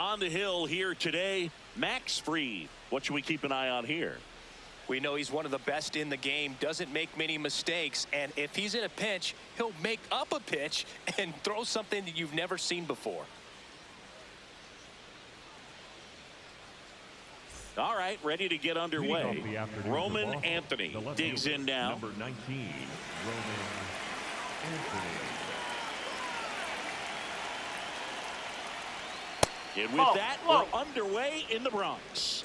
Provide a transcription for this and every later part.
On the hill here today, Max Fried. What should we keep an eye on here? We know he's one of the best in the game, doesn't make many mistakes, and if he's in a pinch, he'll make up a pitch and throw something that you've never seen before. All right, ready to get underway. Roman Anthony digs in now. Number 19, Roman Anthony. And with that, we're underway in the Bronx.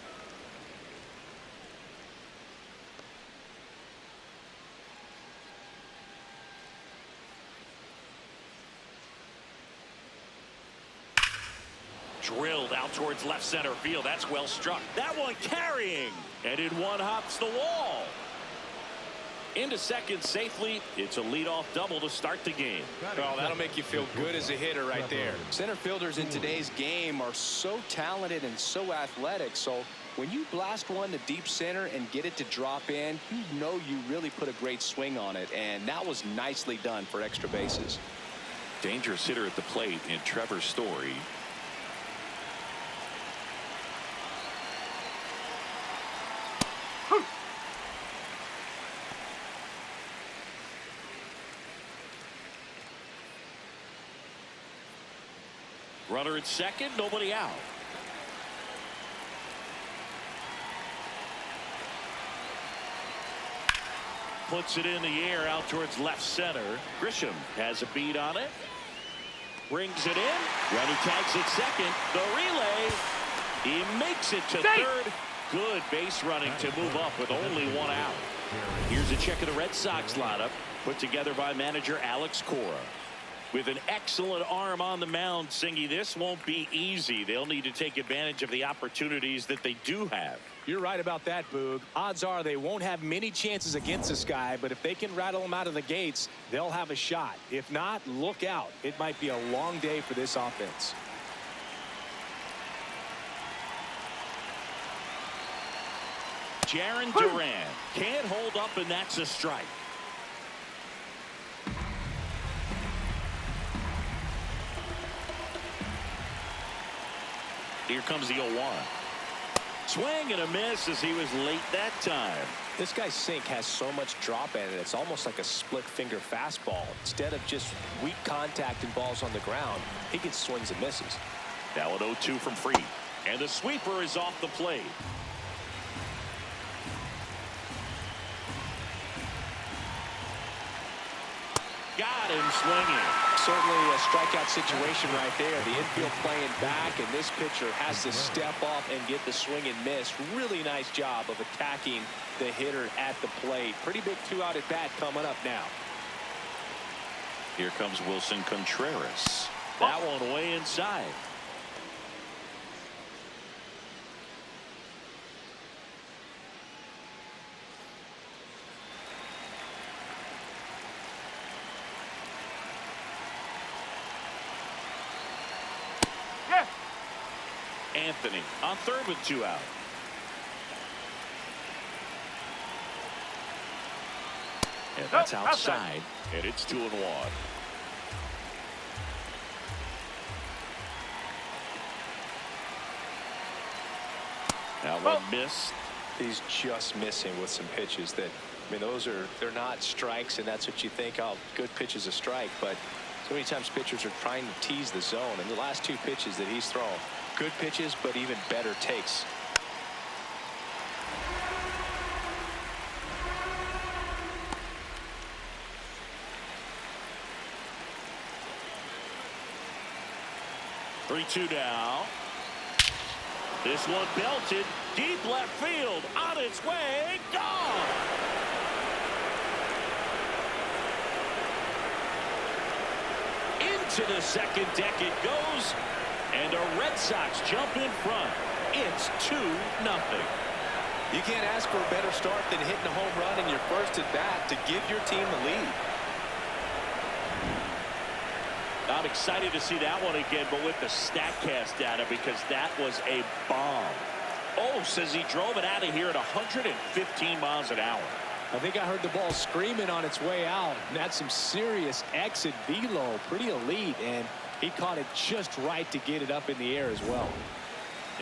Drilled out towards left center field. That's well struck. That one carrying. And in one hops the wall. Into second safely. It's a leadoff double to start the game. Oh, that'll make you feel good as a hitter right there. Center fielders in today's game are so talented and so athletic. So when you blast one to deep center and get it to drop in, you know you really put a great swing on it. And that was nicely done for extra bases. Dangerous hitter at the plate in Trevor Story. Runner at second, nobody out. Puts it in the air out towards left center. Grisham has a beat on it. Brings it in. When he tags it second, the relay. He makes it to third. Good base running to move up with only one out. Here's a check of the Red Sox lineup put together by manager Alex Cora. With an excellent arm on the mound, Singy, this won't be easy. They'll need to take advantage of the opportunities that they do have. You're right about that, Boog. Odds are they won't have many chances against this guy, but if they can rattle him out of the gates, they'll have a shot. If not, look out. It might be a long day for this offense. Jarren Duran can't hold up, and that's a strike. Here comes the 0-1. Swing and a miss as he was late that time. This guy's sink has so much drop in it. It's almost like a split finger fastball. Instead of just weak contact and balls on the ground, he gets swings and misses. Now an 0-2 from Fried. And the sweeper is off the plate. Got him swinging. Certainly a strikeout situation right there. The infield playing back, and this pitcher has to step up and get the swing and miss. Really nice job of attacking the hitter at the plate. Pretty big 2-out at bat coming up now. Here comes Wilson Contreras. That one way inside. Anthony on third with 2 out. And that's outside. And it's 2-1. Now one miss. He's just missing with some pitches that, I mean, they're not strikes, and that's what you think, oh, good pitch is a strike. But so many times pitchers are trying to tease the zone, and the last 2 pitches that he's thrown, good pitches, but even better takes. Three-two now. This one belted deep left field, on its way, gone. Into the second deck it goes, and the Red Sox jump in front. It's 2-0. You can't ask for a better start than hitting a home run in your first at bat to give your team the lead. I'm excited to see that one again, but with the StatCast data, because that was a bomb. Oh, says he drove it out of here at 115 miles an hour. I think I heard the ball screaming on its way out. And that's some serious exit velo, pretty elite. And He caught it just right to get it up in the air as well.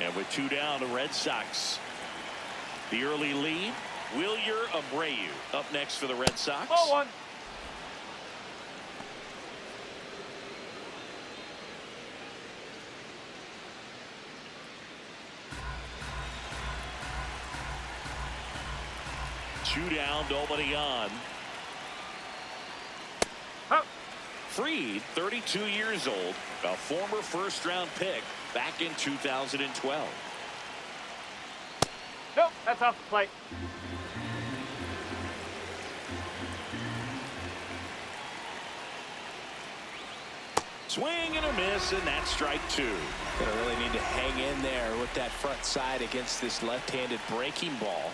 And with 2 down, the Red Sox. The early lead, Wilyer Abreu up next for the Red Sox. 0-1. Two down, nobody on. Up. Fried, 32 years old, a former first-round pick back in 2012. Nope, that's off the plate. Swing and a miss, and that's strike 2. Gonna really need to hang in there with that front side against this left-handed breaking ball.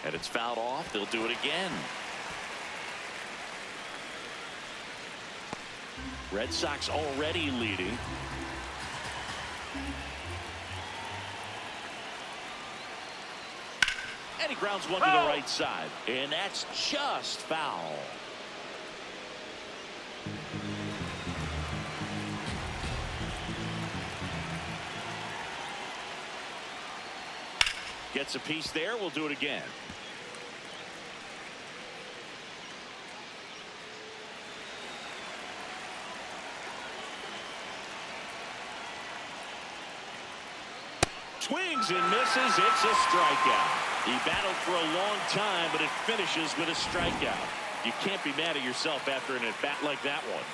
And it's fouled off. They'll do it again. Red Sox already leading. And he grounds one to the right side. And that's just foul. Gets a piece there. We'll do it again. Swings and misses. It's a strikeout. He battled for a long time, but it finishes with a strikeout. You can't be mad at yourself after an at-bat like that one.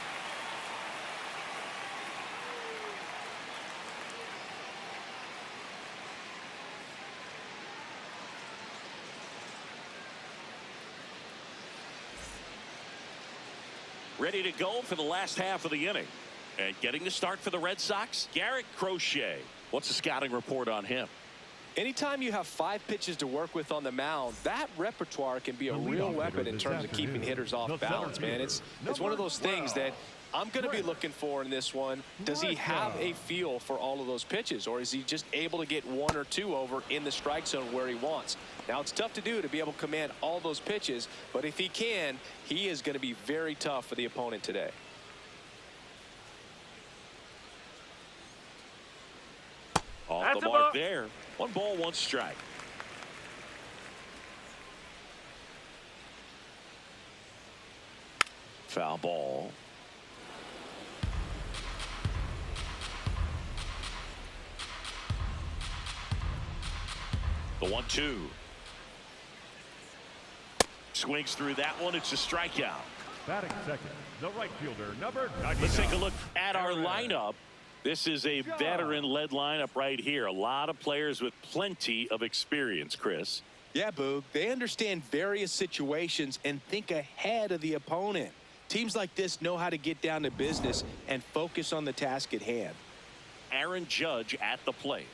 Ready to go for the last half of the inning. And getting the start for the Red Sox, Garrett Crochet. What's the scouting report on him? Anytime you have 5 pitches to work with on the mound, that repertoire can be a real weapon in terms of keeping hitters off balance, man. It's one of those things that I'm going to be looking for in this one. Does he have a feel for all of those pitches, or is he just able to get 1 or 2 over in the strike zone where he wants? Now, it's tough to do to be able to command all those pitches, but if he can, he is going to be very tough for the opponent today. Off the mark there. 1 ball, 1 strike. Foul ball. The 1-2. Swings through that one. It's a strikeout. Batting second, the right fielder, number 99. Let's take a look at our lineup. This is a veteran-led lineup right here. A lot of players with plenty of experience, Chris. Yeah, Boog. They understand various situations and think ahead of the opponent. Teams like this know how to get down to business and focus on the task at hand. Aaron Judge at the plate.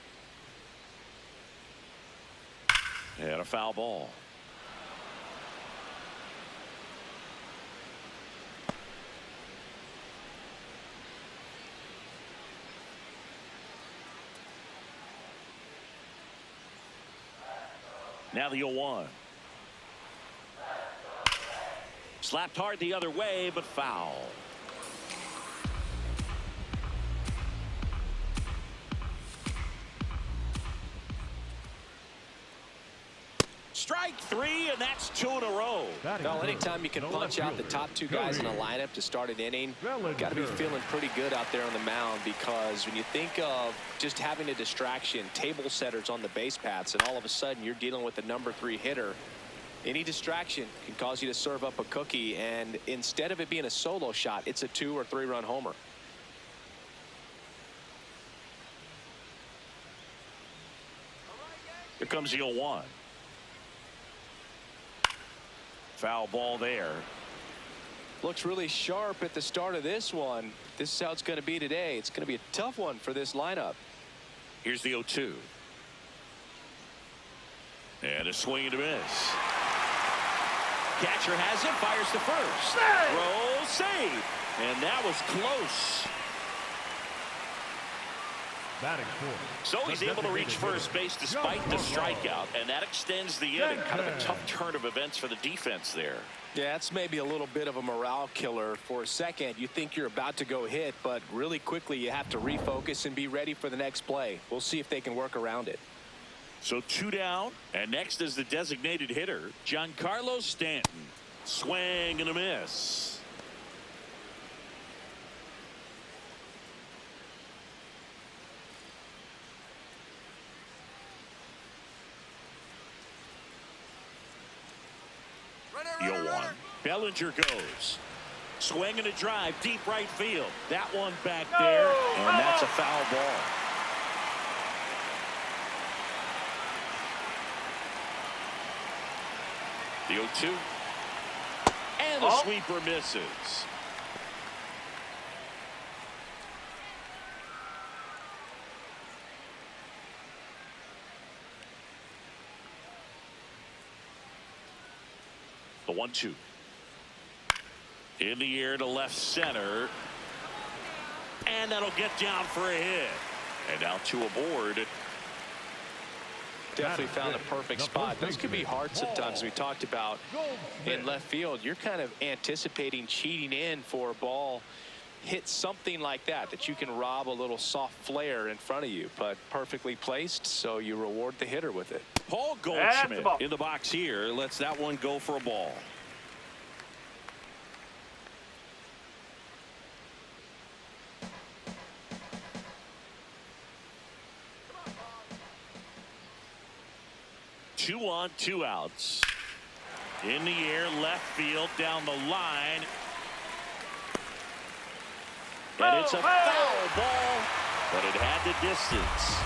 And a foul ball. Now the 0-1. Slapped hard the other way, but foul. Strike 3, and that's 2 in a row. Well, anytime you can punch out the top 2 guys in a lineup to start an inning, got to be feeling pretty good out there on the mound, because when you think of just having a distraction, table setters on the base paths, and all of a sudden you're dealing with the number 3 hitter, any distraction can cause you to serve up a cookie, and instead of it being a solo shot, it's a 2 or 3 run homer. Here comes the 0-1. Foul ball there. Looks really sharp at the start of this one. This is how it's going to be today. It's going to be a tough one for this lineup. Here's the 0-2. And a swing and a miss. Catcher has it, fires to first. Throw, save. And that was close. Batting fourth. So he's able to reach first base despite the strikeout, and that extends the inning. Kind of a tough turn of events for the defense there. Yeah, it's maybe a little bit of a morale killer. For a second, you think you're about to go hit, but really quickly you have to refocus and be ready for the next play. We'll see if they can work around it. So 2 down, and next is the designated hitter, Giancarlo Stanton. Swing and a miss. Yoan. Bellinger goes. Swing and a drive, deep right field. That one back there, and that's a foul ball. The 0-2. And the sweeper misses. The 1-2. In the air to left center. And that'll get down for a hit. And now 2 aboard. Definitely found a perfect spot. Those can be hard sometimes. We talked about in left field. You're kind of anticipating cheating in for a ball. Hit something like that you can rob a little soft flare in front of you, but perfectly placed, so you reward the hitter with it. Paul Goldschmidt in the box here lets that one go for a ball. Two on, 2 outs. In the air, left field, down the line. And it's a foul ball, but it had the distance.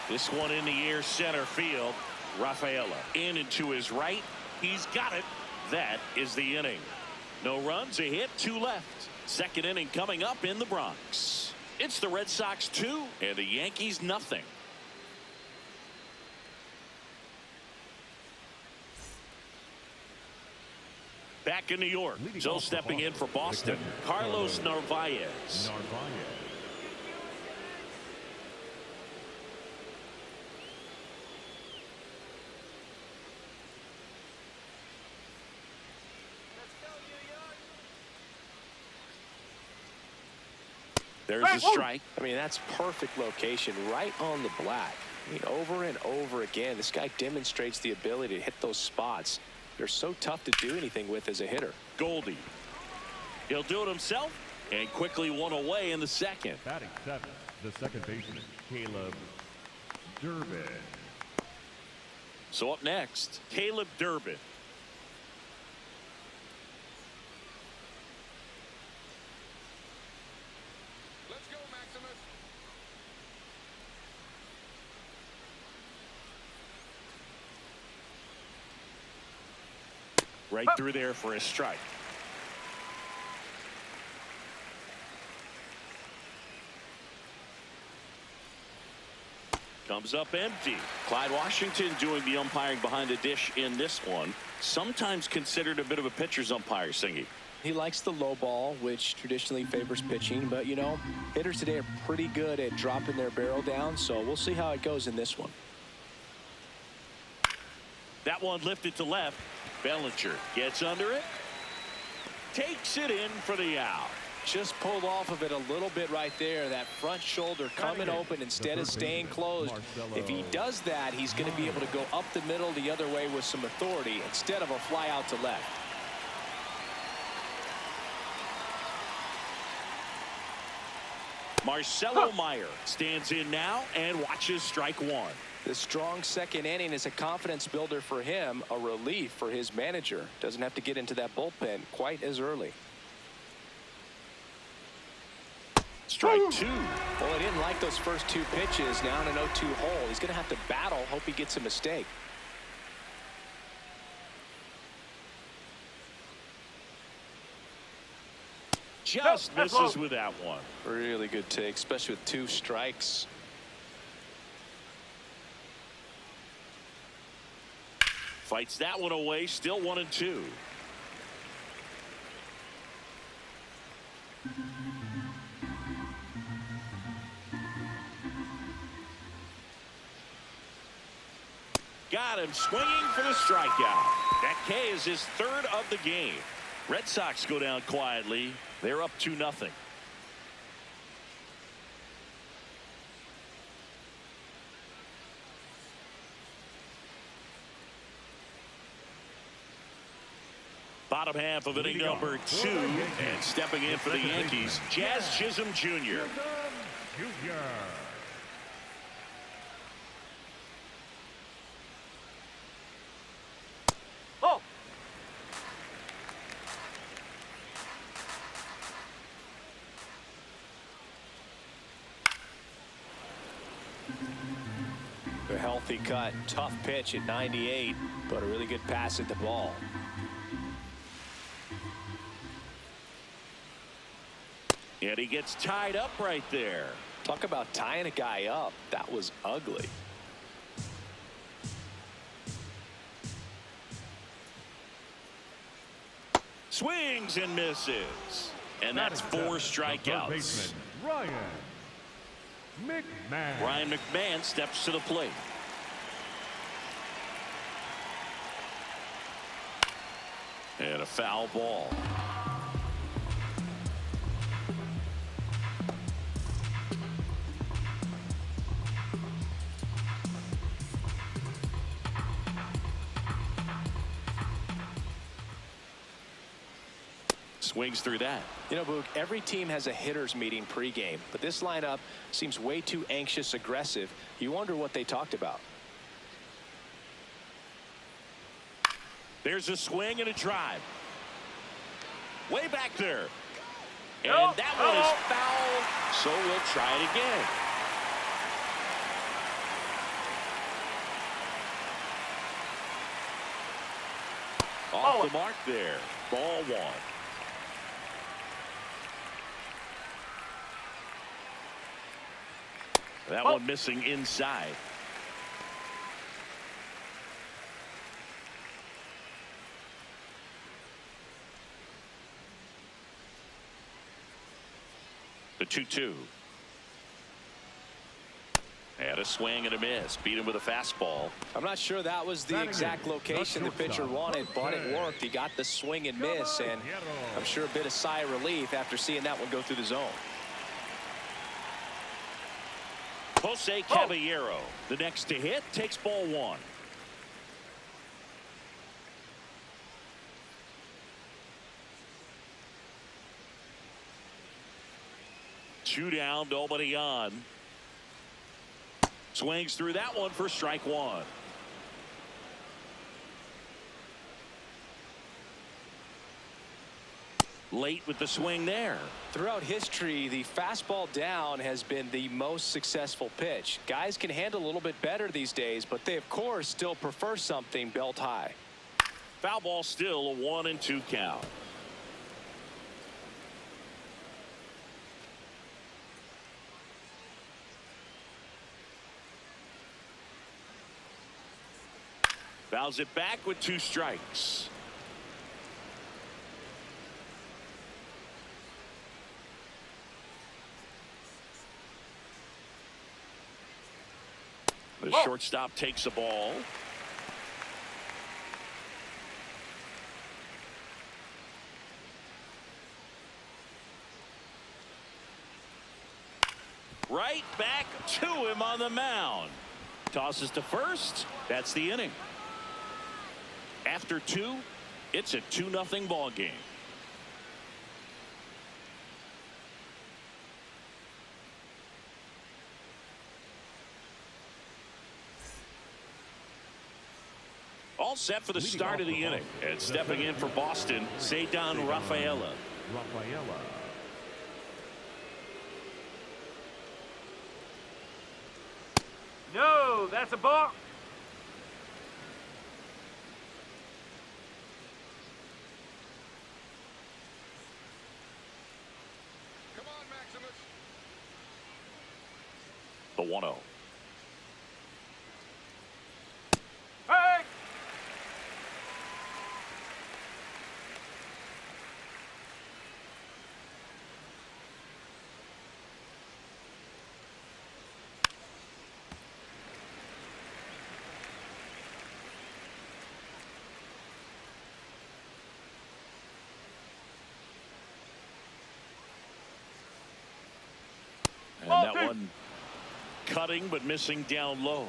This one in the air, center field. Rafaela in and to his right. He's got it. That is the inning. No runs, a hit, 2 left. Second inning coming up in the Bronx. It's the Red Sox 2 and the Yankees nothing. Back in New York, so stepping in for Boston, Carlos Narvaez. There's a strike. I mean, that's perfect location, right on the black. I mean, over and over again, this guy demonstrates the ability to hit those spots. They're so tough to do anything with as a hitter. Goldie. He'll do it himself and quickly one away in the second. Batting 7, the second baseman, Caleb Durbin. So up next, Caleb Durbin. Right through there for a strike. Comes up empty. Clyde Washington doing the umpiring behind the dish in this one. Sometimes considered a bit of a pitcher's umpire, Singy. He likes the low ball, which traditionally favors pitching. But, you know, hitters today are pretty good at dropping their barrel down. So we'll see how it goes in this one. That one lifted to left. Bellinger gets under it. Takes it in for the out. Just pulled off of it a little bit right there. That front shoulder coming open instead of staying closed. If he does that, he's going to be able to go up the middle the other way with some authority instead of a fly out to left. Marcelo Meyer stands in now and watches strike 1. The strong second inning is a confidence builder for him, a relief for his manager. Doesn't have to get into that bullpen quite as early. Strike 2. Well, he didn't like those first 2 pitches. Now in an 0-2 hole. He's going to have to battle. Hope he gets a mistake. Just misses with that one. Really good take, especially with 2 strikes. Fights that one away. Still 1-2. him swinging for the strikeout. That K is his third of the game. Red Sox go down quietly. They're up 2-0. Bottom half of inning number 2, and stepping in for the Yankees, Jazz Chisholm Jr. Oh. A healthy cut, tough pitch at 98, but a really good pass at the ball. And he gets tied up right there. Talk about tying a guy up. That was ugly. Swings and misses. And that's 4 strikeouts. Ryan McMahon. Ryan McMahon steps to the plate. And a foul ball. Swings through that. You know, Boog, every team has a hitters meeting pregame, but this lineup seems way too anxious, aggressive. You wonder what they talked about. There's a swing and a drive. Way back there. And Nope. that one is foul, so we'll try it again. Off the mark there. Ball 1. That one missing inside. The 2-2. And a swing and a miss. Beat him with a fastball. I'm not sure that was the exact location the pitcher wanted, but it worked. He got the swing and miss, and I'm sure a bit of sigh of relief after seeing that one go through the zone. Jose Caballero, the next to hit, takes ball 1. Two down, nobody on. Swings through that one for strike 1. Late with the swing there. Throughout history, the fastball down has been the most successful pitch. Guys can handle a little bit better these days, but they, of course, still prefer something belt high. Foul ball, still a 1-2 count. Fouls it back with 2 strikes. The shortstop takes a ball. Right back to him on the mound. Tosses to first. That's the inning. After 2, it's a 2-0 ball game. All set for the start of the inning. And stepping in for Boston, Cedar Rafaela. No, that's a ball. Come on, Maximus. The 1-0. Hey! 1. Cutting but missing down low.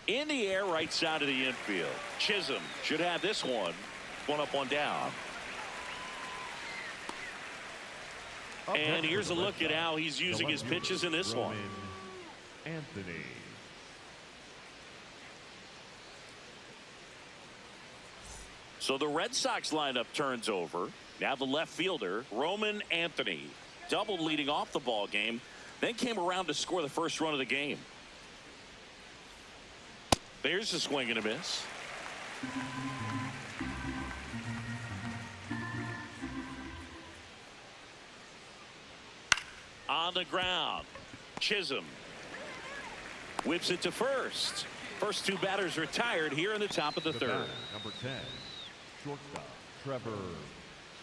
In the air, right side of the infield. Chisholm should have this one. One up, one down. And here's a look at how he's using his pitches in this one. Anthony. So the Red Sox lineup turns over. Now the left fielder, Roman Anthony, doubled leading off the ball game, then came around to score the first run of the game. There's a swing and a miss. On the ground, Chisholm whips it to first. First two batters retired here in the top of the third. Number 10, shortstop Trevor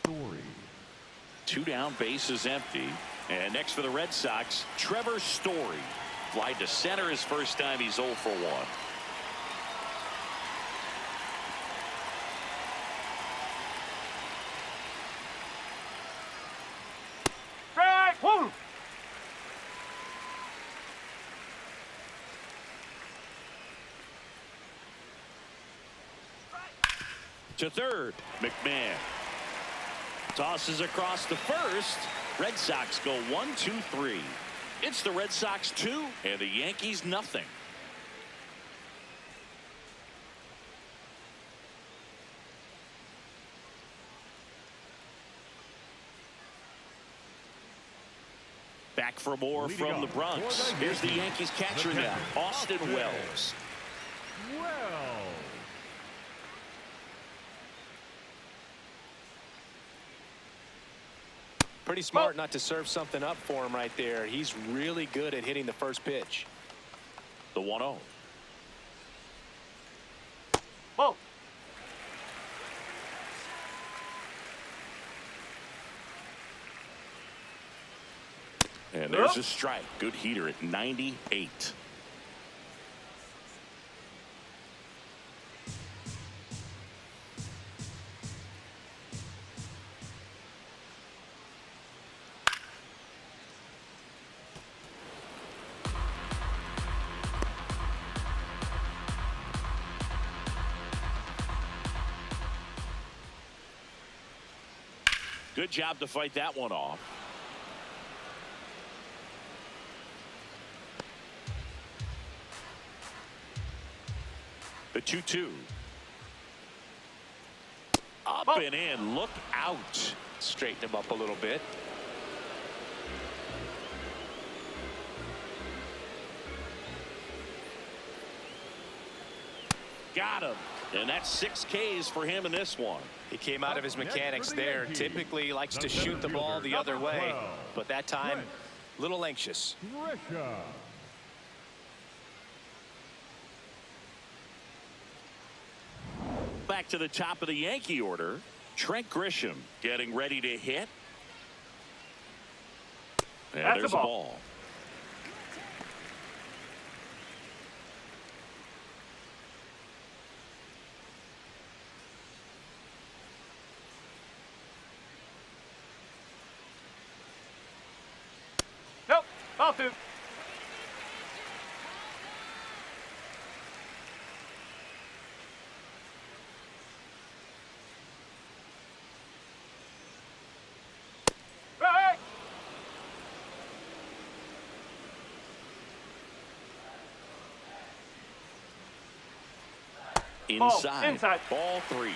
Story. 2 down, bases empty. And next for the Red Sox, Trevor Story. Fly to center his first time. He's 0 for 1. Strike! Woo! To third, McMahon tosses across to first. Red Sox go 1, 2, 3. It's the Red Sox 2 and the Yankees nothing. Back for more from the Bronx. Here's the Yankees catcher now, Austin Wells. Pretty smart not to serve something up for him right there. He's really good at hitting the first pitch. The 1-0. Whoa! And there's a strike. Good heater at 98. Good job to fight that one off. The 2-2. Up and in. Look out. Straighten him up a little bit. Got him. And that's 6 Ks for him in this one. He came out of his mechanics there. Typically likes to shoot the ball the other way, but that time a little anxious. Back to the top of the Yankee order. Trent Grisham getting ready to hit. And That's there's a a ball. ball. Nope. Ball 2. Strike! Inside. Inside. Ball 3.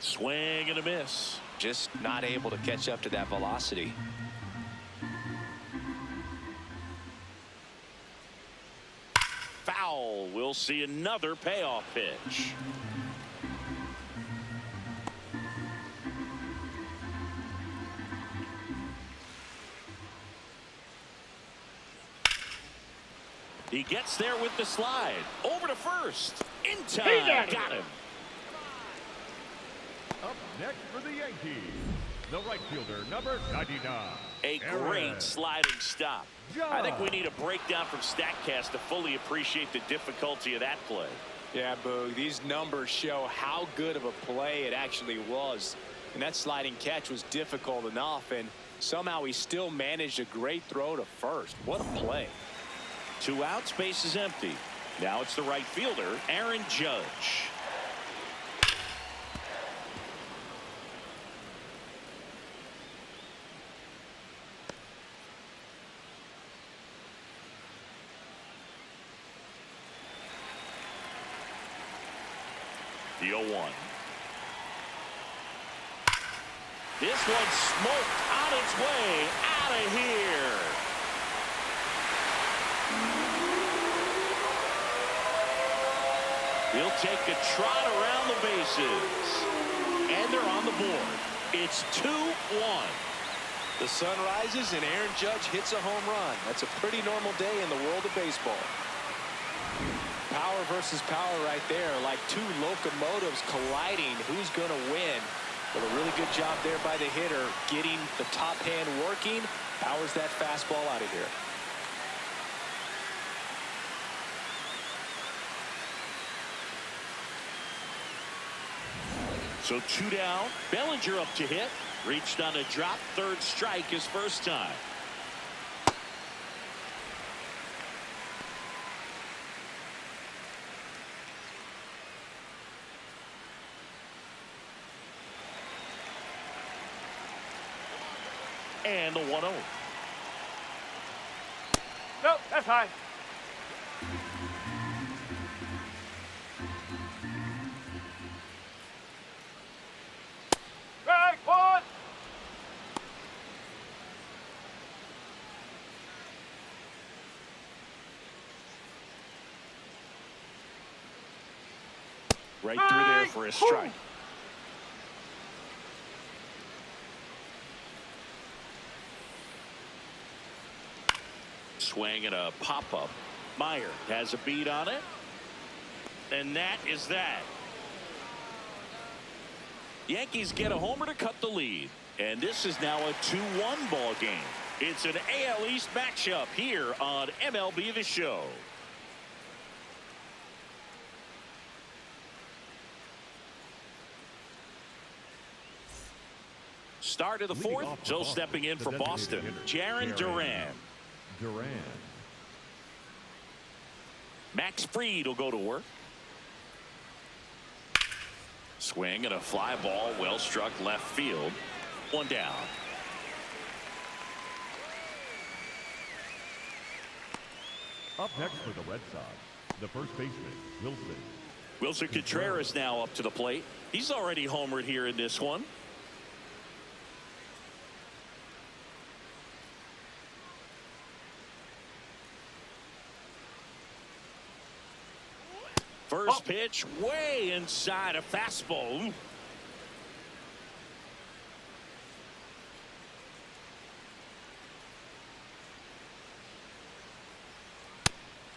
Swing and a miss. Just not able to catch up to that velocity. Foul. We'll see another payoff pitch. He gets there with the slide. Over to first. In time. Got Got him. Up next for the Yankees, the right fielder, number 99. A great sliding stop. I think we need a breakdown from StatCast to fully appreciate the difficulty of that play. Yeah, Boog, these numbers show how good of a play it actually was. And that sliding catch was difficult enough, and somehow he still managed a great throw to first. What a play. 2 outs, base is empty. Now it's the right fielder, Aaron Judge. The 0-1. This one smoked on its way out of here. He'll take a trot around the bases. And they're on the board. It's 2-1. The sun rises and Aaron Judge hits a home run. That's a pretty normal day in the world of baseball. Power versus power right there, like 2 locomotives colliding. Who's going to win? But a really good job there by the hitter, getting the top hand working. Powers that fastball out of here. So 2 down. Bellinger up to hit. Reached on a drop. 3rd strike his first time. And the 1-0. Nope, that's high. Strike 1. Right through there for a strike. Swing and a pop-up. Meyer has a beat on it. And that is that. Yankees get a homer to cut the lead. And this is now a 2-1 ball game. It's an AL East matchup here on MLB The Show. Start of the 4th. So stepping in for Boston, Jarren Duran. Max Fried will go to work. Swing and a fly ball, well struck left field. 1 down. Up next for the Red Sox, the first baseman, Wilson. Wilson Contreras now up to the plate. He's already homered here in this one. First pitch way inside a fastball.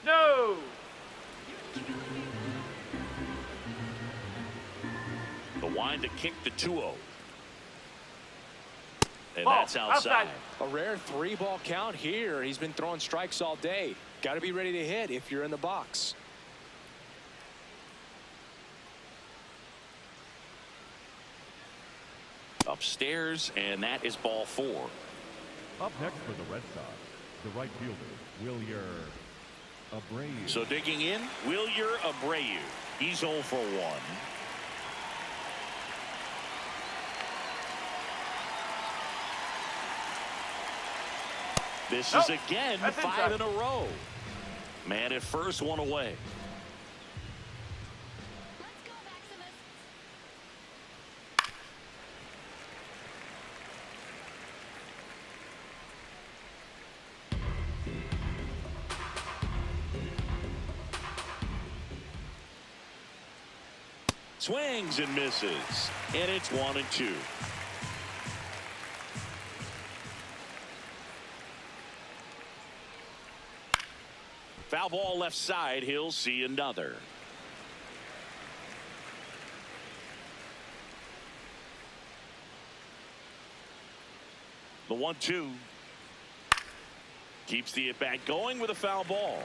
No. The wind to kick the 2-0. And that's outside. A rare 3-ball count here. He's been throwing strikes all day. Got to be ready to hit if you're in the box. Upstairs, and that is ball 4. Up next for the Red Sox, the right fielder, Wilyer Abreu. So digging in, Wilyer Abreu. He's 0 for 1. This is again 5 in a row. Man at first, 1 away. Swings and misses, and it's 1-2. Foul ball left side. He'll see another. The 1-2. Keeps the at-bat going with a foul ball.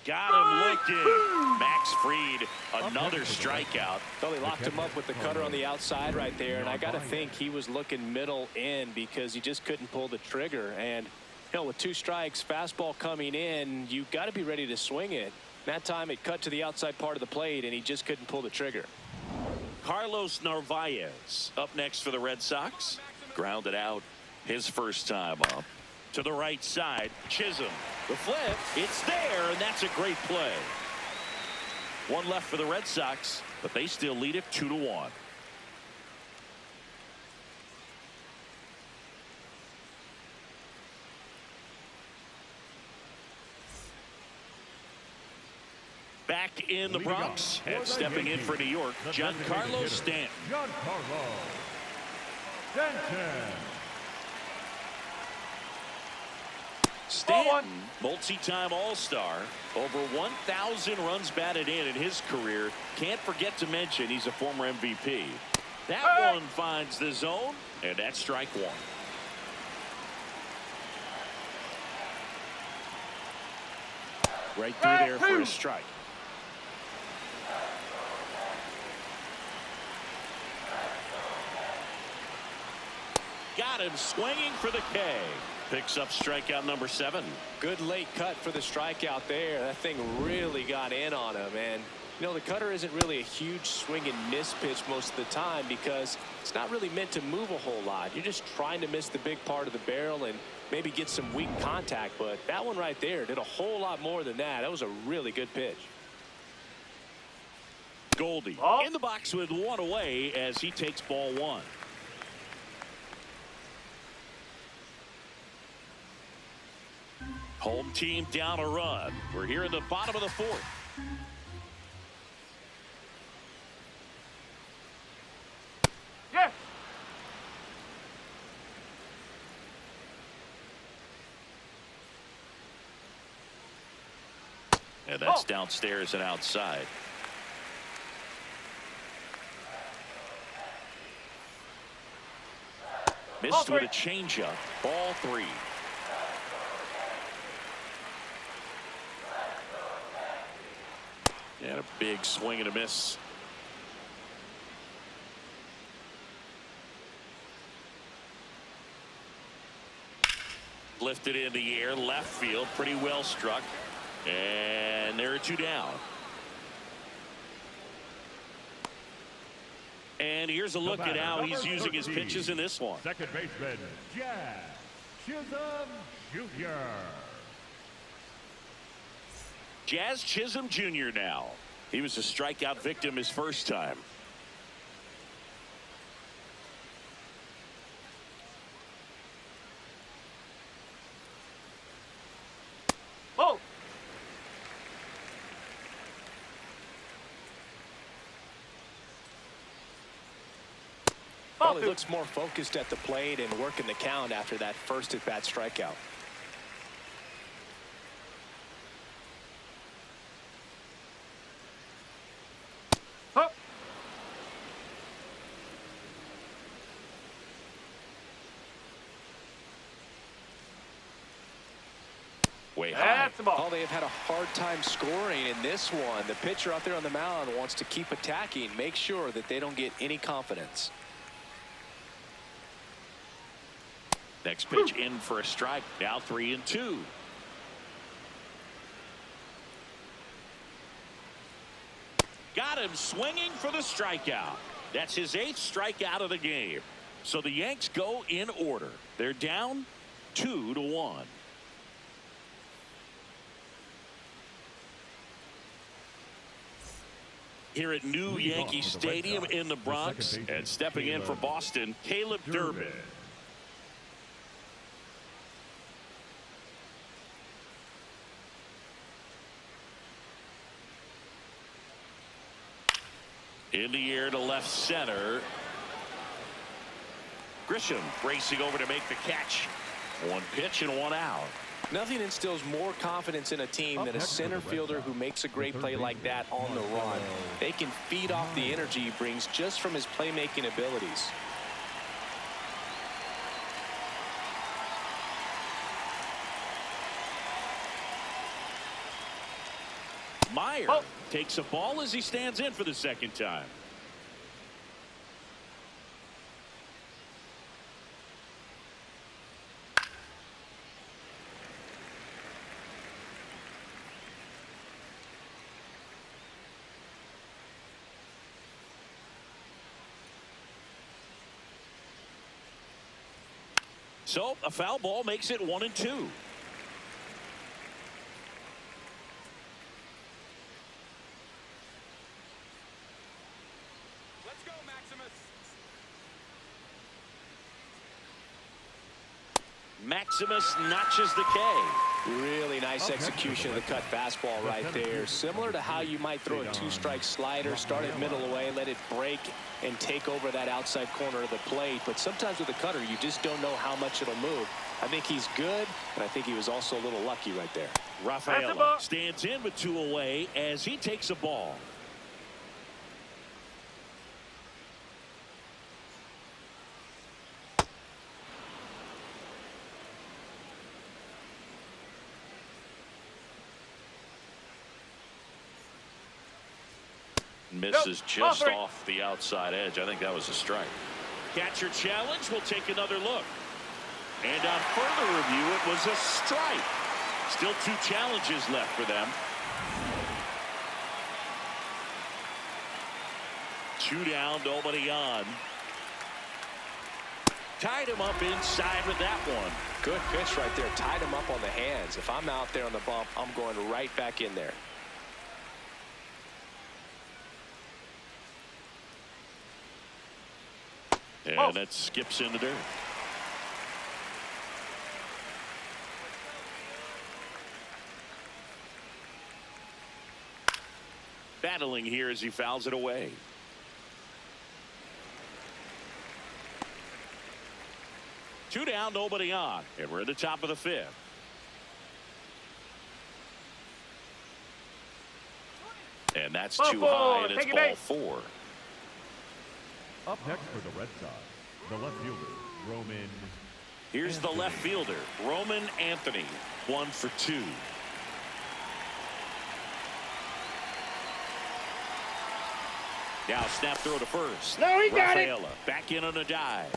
Got him looking. Max Fried, another strikeout. Well, he locked him up with the cutter on the outside right there, and I got to think he was looking middle in because he just couldn't pull the trigger. And, you know, with 2 strikes, fastball coming in, you got to be ready to swing it. That time it cut to the outside part of the plate, and he just couldn't pull the trigger. Carlos Narvaez up next for the Red Sox. Grounded out his first time up. To the right side, Chisholm. The flip, it's there, and that's a great play. 1 left for the Red Sox, but they still lead it 2-1. Back in the Bronx and stepping in for New York, Giancarlo Stanton. Giancarlo Stanton. Stanton, multi-time All-Star, over 1,000 runs batted in his career. Can't forget to mention he's a former MVP. That one finds the zone, and that's strike 1. Right through there for a strike. Got him swinging for the K. Picks up strikeout number 7. Good late cut for the strikeout there. That thing really got in on him. And, you know, the cutter isn't really a huge swing and miss pitch most of the time because it's not really meant to move a whole lot. You're just trying to miss the big part of the barrel and maybe get some weak contact. But that one right there did a whole lot more than that. That was a really good pitch. Goldie in the box with 1 away as he takes ball 1. Home team down a run. We're here in the bottom of the 4th. Yes. And that's downstairs and outside. Missed with a changeup. Ball 3. And a big swing and a miss. Lifted in the air, left field, pretty well struck. And there are 2 down. And here's a look at how he's using his pitches in this one. Second baseman, Jazz Chisholm Jr. Jazz Chisholm Jr. now. He was a strikeout victim his first time. Well, he looks more focused at the plate and working the count after that first at-bat strikeout. Way high. Oh, they have had a hard time scoring in this one. The pitcher out there on the mound wants to keep attacking, make sure that they don't get any confidence. Next pitch in for a strike. Now 3-2. Got him swinging for the strikeout. That's his 8th strikeout of the game. So the Yanks go in order. They're down 2-1. Here at new Yankee Stadium in the Bronx, and stepping in for Boston, Caleb Durbin. In the air to left center. Grisham racing over to make the catch. 1 pitch and 1 out. Nothing instills more confidence in a team than a center fielder who makes a great play like that on the run. They can feed off the energy he brings just from his playmaking abilities. Meyer takes a ball as he stands in for the second time. So a foul ball makes it 1-2. Let's go, Maximus. Maximus notches the K. Really nice execution of the cut fastball right there. Similar to how you might throw a two-strike slider, start it middle away, let it break and take over that outside corner of the plate. But sometimes with a cutter, you just don't know how much it'll move. I think he's good, and I think he was also a little lucky right there. Rafaela stands in with 2 away as he takes a ball. Misses just off the outside edge. I think that was a strike. Catcher challenge. We'll take another look. And on further review, it was a strike. Still 2 challenges left for them. 2 down, nobody on. Tied him up inside with that one. Good pitch right there. Tied him up on the hands. If I'm out there on the bump, I'm going right back in there. And that skips in the dirt. Battling here as he fouls it away. Two down, nobody on. And we're at the top of the 5th. And that's too high, and it's ball 4. Up next for the Red Sox, the left fielder, Roman. Here's the left fielder, Roman Anthony, 1 for 2. Now snap throw to first. No, he got it. Rafaela back in on a dive.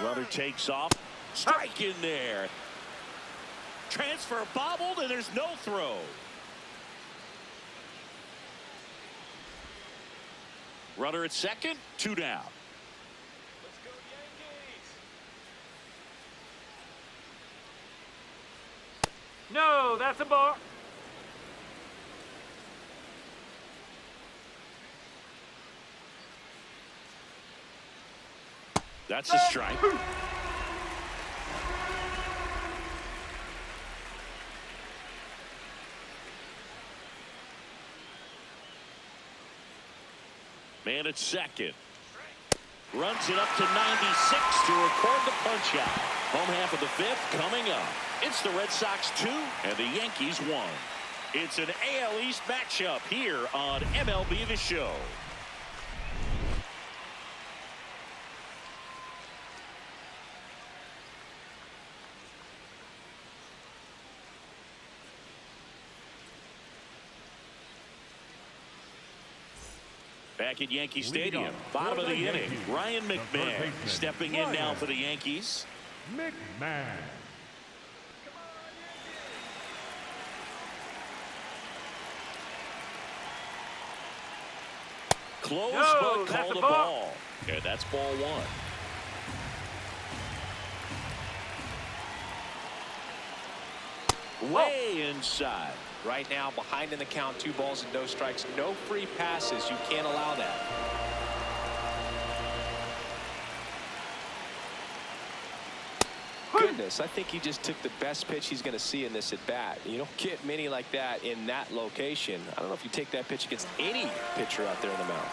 Runner takes off. Strike in there. Transfer bobbled, and there's no throw. Runner at second, 2 down. Let's go, Yankees. No, that's a ball. That's a strike. Man at second. Runs it up to 96 to record the punch out. Home half of the 5th coming up. It's the Red Sox 2 and the Yankees 1. It's an AL East matchup here on MLB The Show. Back at Yankee Stadium, bottom of the inning, Ryan McMahon stepping in now for the Yankees. McMahon. Close, No, but that's call a the ball. ball. And that's ball 1. Way inside. Right now, behind in the count, 2 balls and no strikes. No free passes. You can't allow that. Goodness, I think he just took the best pitch he's going to see in this at bat. You don't get many like that in that location. I don't know if you take that pitch against any pitcher out there in the mound.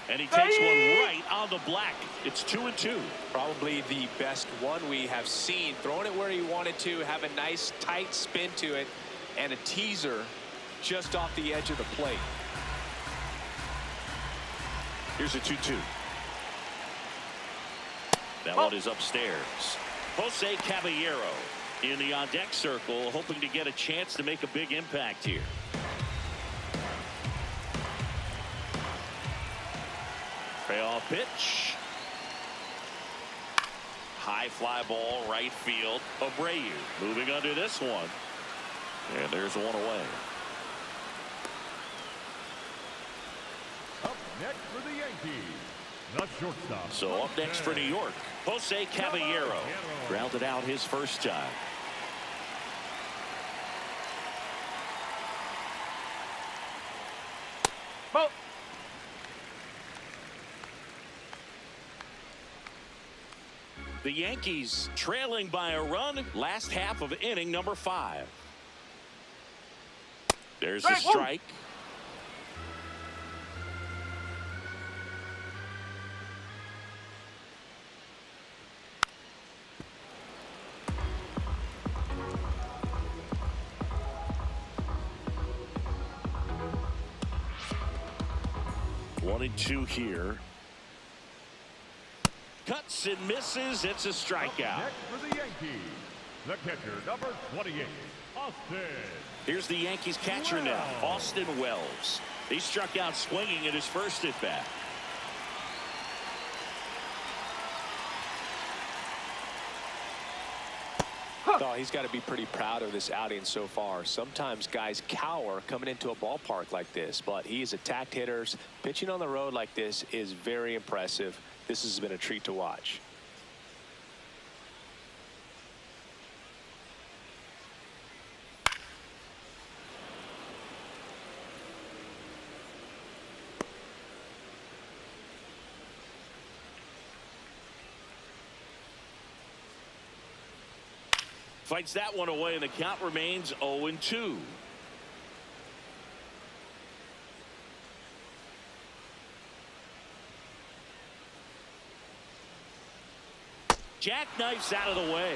And he takes one right on the black. It's 2-2. Probably the best one we have seen. Throwing it where he wanted to, have a nice tight spin to it, and a teaser just off the edge of the plate. Here's a 2-2. That one is upstairs. Jose Caballero in the on-deck circle, hoping to get a chance to make a big impact here. Payoff pitch. High fly ball, right field. Abreu moving under this one. And there's one away. Up next for the Yankees, the shortstop. So up next for New York, Jose Caballero. Grounded out his first time. Ball. The Yankees trailing by a run. Last half of inning number 5. There's a strike. One and two here. Cuts and misses. It's a strikeout. Next for the Yankees, the catcher, number 28, Austin. Here's the Yankees catcher now, Austin Wells. He struck out swinging in his first at bat. Oh, he's got to be pretty proud of this outing so far. Sometimes guys cower coming into a ballpark like this, but he's attacked hitters. Pitching on the road like this is very impressive. This has been a treat to watch. Fights that one away, and the count remains 0-2. Jackknifes out of the way.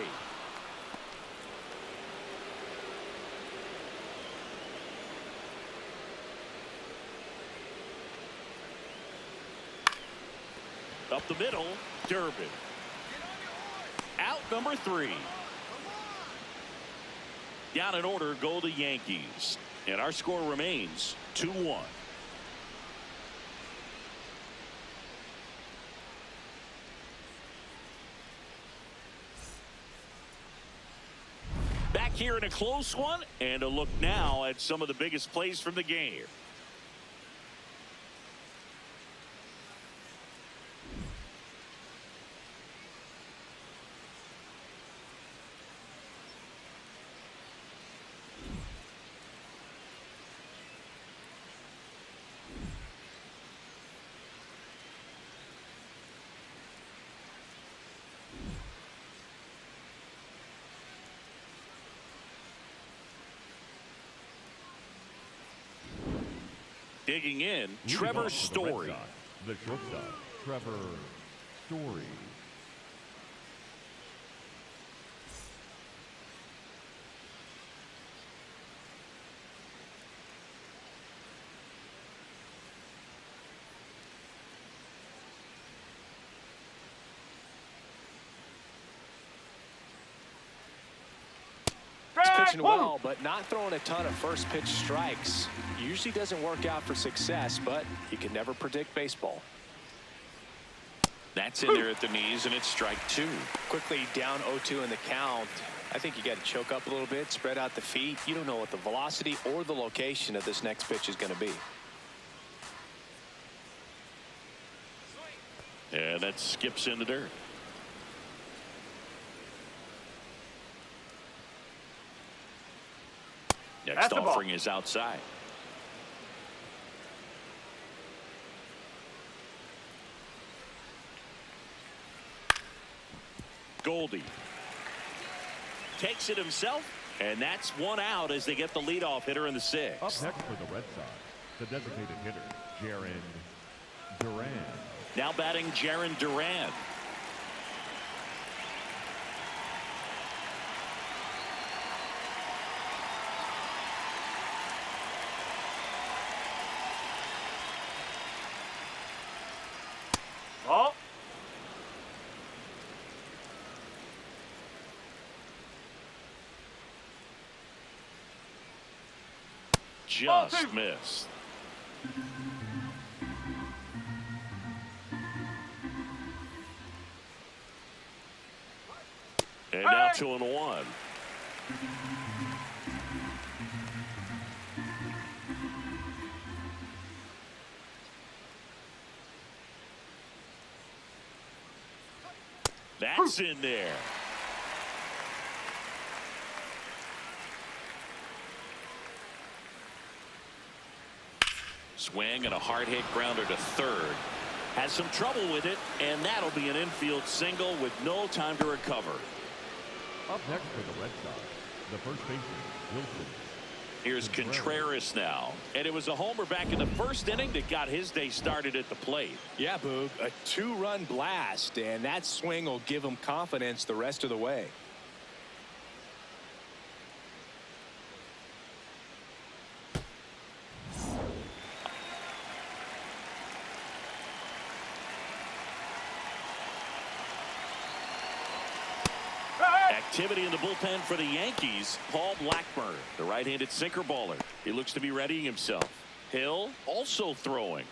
Up the middle, Durbin. Out number 3. Down in order go the Yankees. And our score remains 2-1. Back here in a close one, and a look now at some of the biggest plays from the game. Digging in, Trevor Story. The shortstop, Trevor Story. Pitching well, but not throwing a ton of first pitch strikes. Usually doesn't work out for success, but you can never predict baseball. That's in there at the knees, and it's strike 2. Quickly down 0-2 in the count. I think you got to choke up a little bit, spread out the feet. You don't know what the velocity or the location of this next pitch is going to be. And that skips in the dirt. Next offering is outside. Goldie takes it himself, and that's one out as they get the leadoff hitter in the 6th. Up next for the Red Sox, the designated hitter, Jaron Duran. Now batting Jarren Duran. Ball. Just missed. And now 2-1. That's in there. Swing and a hard hit grounder to third. Has some trouble with it, and that'll be an infield single with no time to recover. Up next for the Red Sox, the first baseman, Wilson. Here's Contreras now. And it was a homer back in the first inning that got his day started at the plate. Yeah, Boog, a 2-run blast, and that swing will give him confidence the rest of the way. Activity in the bullpen for the Yankees. Paul Blackburn, the right-handed sinker baller. He looks to be readying himself. Hill also throwing.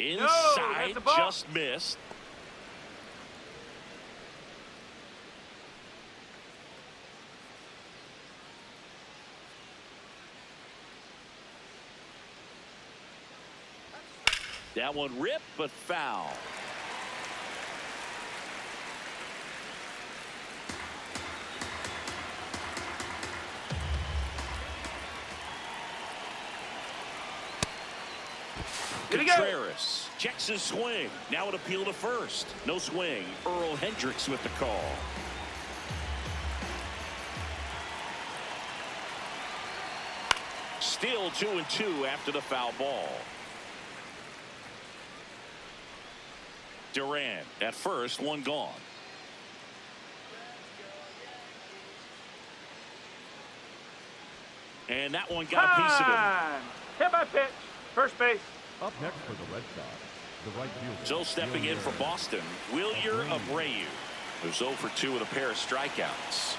Inside, just missed. That one ripped, but foul. Contreras checks his swing. Now an appeal to first. No swing. Earl Hendricks with the call. Still 2-2 after the foul ball. Duran at first, one gone. And that one got a piece of him. Hit by pitch. First base. Up next for the Red Sox, the right fielder. So stepping in for Boston, Wilyer Abreu, who's 0 for 2 with a pair of strikeouts.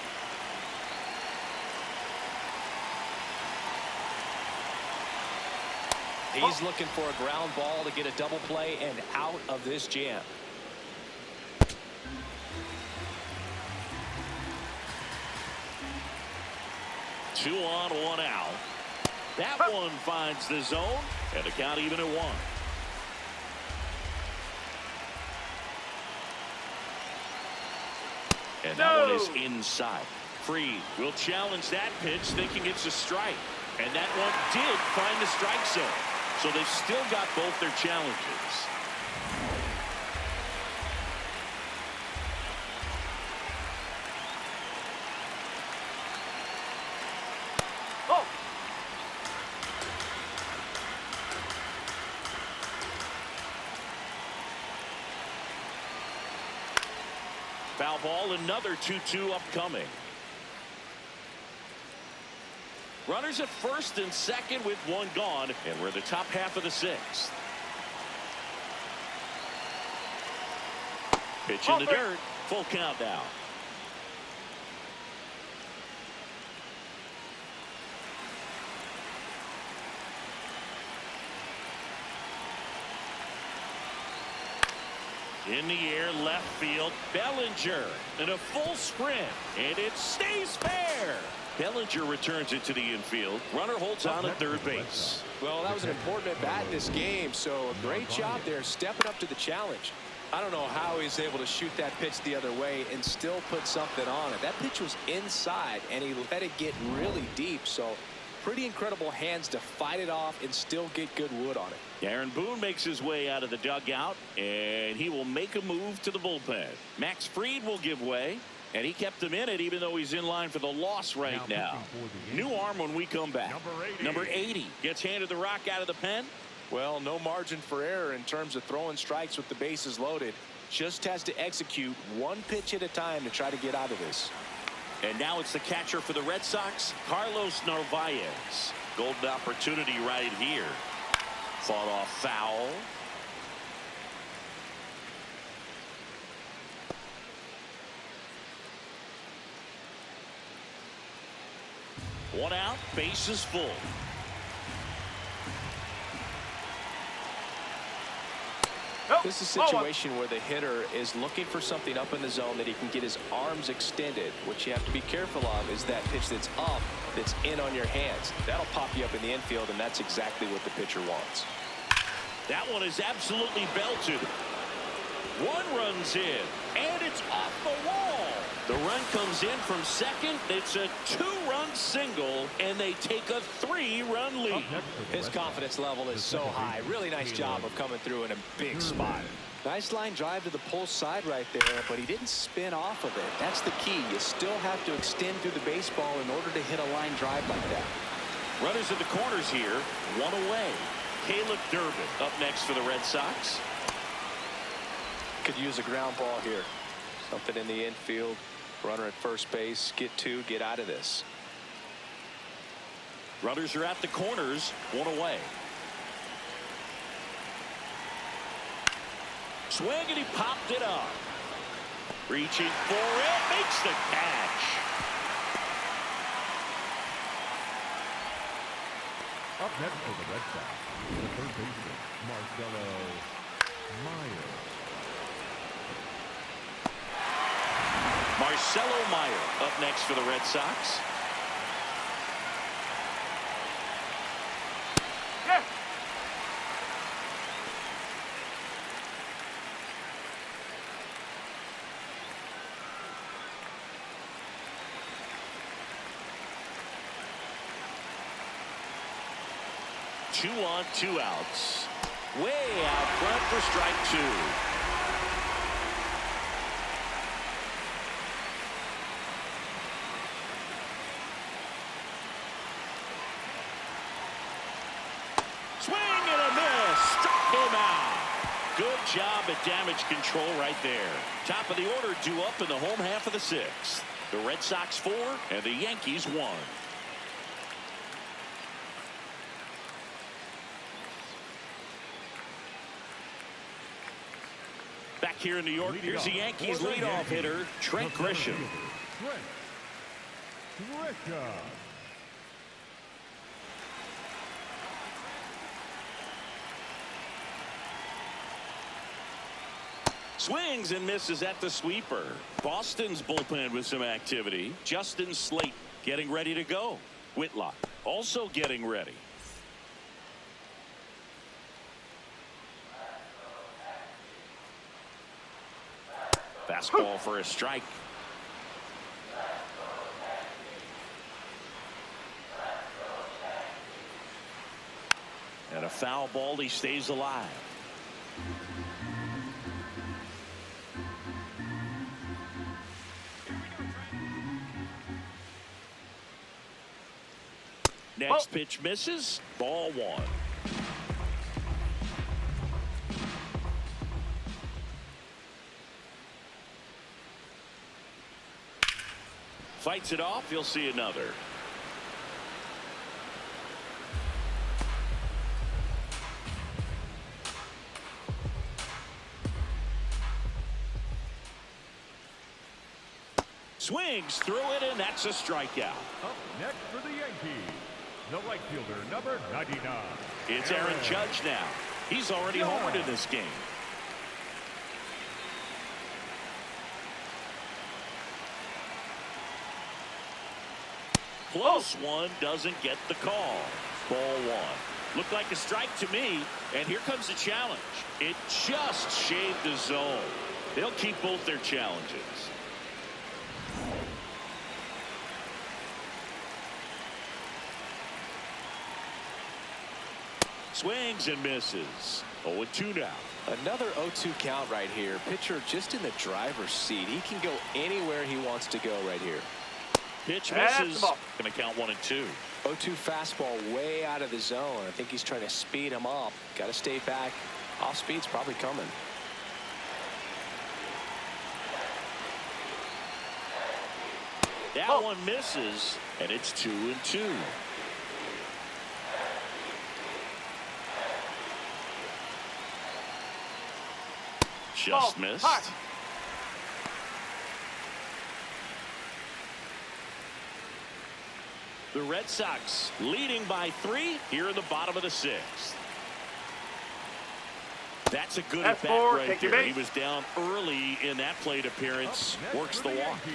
He's looking for a ground ball to get a double play and out of this jam. Two on, one out. That one finds the zone, and the count even at 1. And that one is inside. Fried will challenge that pitch, thinking it's a strike. And that one did find the strike zone. So they've still got both their challenges. Oh. Foul ball, another 2-2 upcoming. Runners at first and second with one gone, and we're in the top half of the 6th. Pitch in the dirt. Full count now. In the air, left field, Bellinger in a full sprint, and it stays fair. Bellinger returns it to the infield. Runner holds on at third base. Well, that was an important at bat in this game, so a great job there stepping up to the challenge. I don't know how he's able to shoot that pitch the other way and still put something on it. That pitch was inside, and he let it get really deep, so pretty incredible hands to fight it off and still get good wood on it. Aaron Boone makes his way out of the dugout, and he will make a move to the bullpen. Max Fried will give way. And he kept him in it even though he's in line for the loss right now. New arm when we come back. Number 80 gets handed the rock out of the pen. Well, no margin for error in terms of throwing strikes with the bases loaded. Just has to execute one pitch at a time to try to get out of this. And now it's the catcher for the Red Sox, Carlos Narvaez. Golden opportunity right here. Fought off foul. One out, bases full. This is a situation where the hitter is looking for something up in the zone that he can get his arms extended. What you have to be careful of is that pitch that's up, that's in on your hands. That'll pop you up in the infield, and that's exactly what the pitcher wants. That one is absolutely belted. One runs in, and it's off the wall. The run comes in from second. It's a 2-run single, and they take a 3-run lead. His confidence level is so high. Really nice job of coming through in a big spot. Nice line drive to the pull side right there, but he didn't spin off of it. That's the key. You still have to extend through the baseball in order to hit a line drive like that. Runners at the corners here, one away. Caleb Durbin up next for the Red Sox. Could use a ground ball here. Something in the infield. Runner at first base. Get two. Get out of this. Runners are at the corners. One away. Swing, and he popped it up. Reaching for it. Makes the catch. Up next for the Red Sox, the third baseman, Marcelo Meyer. Marcelo Meyer up next for the Red Sox. Yeah. Two on, 2 outs. Way out front for strike 2. Swing and a miss. Struck him out. Good job at damage control right there. Top of the order due up in the home half of the 6th. The Red Sox 4 and the Yankees 1. Back here in New York, here's the Yankees leadoff hitter, Trent Grisham. Swings and misses at the sweeper. Boston's bullpen with some activity. Justin Slate getting ready to go. Whitlock also getting ready. Fastball for a strike. And a foul ball. He stays alive. Next pitch misses. Ball 1. Fights it off. You'll see another. Swings through it, and that's a strikeout. Up next for the Yankees, the right fielder, number 99. It's Aaron Judge now. He's already homered in this game. Close one, doesn't get the call. Ball 1. Looked like a strike to me, and here comes the challenge. It just shaved the zone. They'll keep both their challenges. Swings and misses. 0-2 now. Another 0-2 count right here. Pitcher just in the driver's seat. He can go anywhere he wants to go right here. Pitch That's the misses. ball. Going to count 1-2. 0-2 fastball way out of the zone. I think he's trying to speed him up. Got to stay back. Off speed's probably coming. That one misses, and it's 2-2. Just missed. High. The Red Sox leading by 3 here in the bottom of the 6th. That's a good That's at-bat four. right Take your there. base. He was down early in that plate appearance. Up next Works for the walk. Yankees,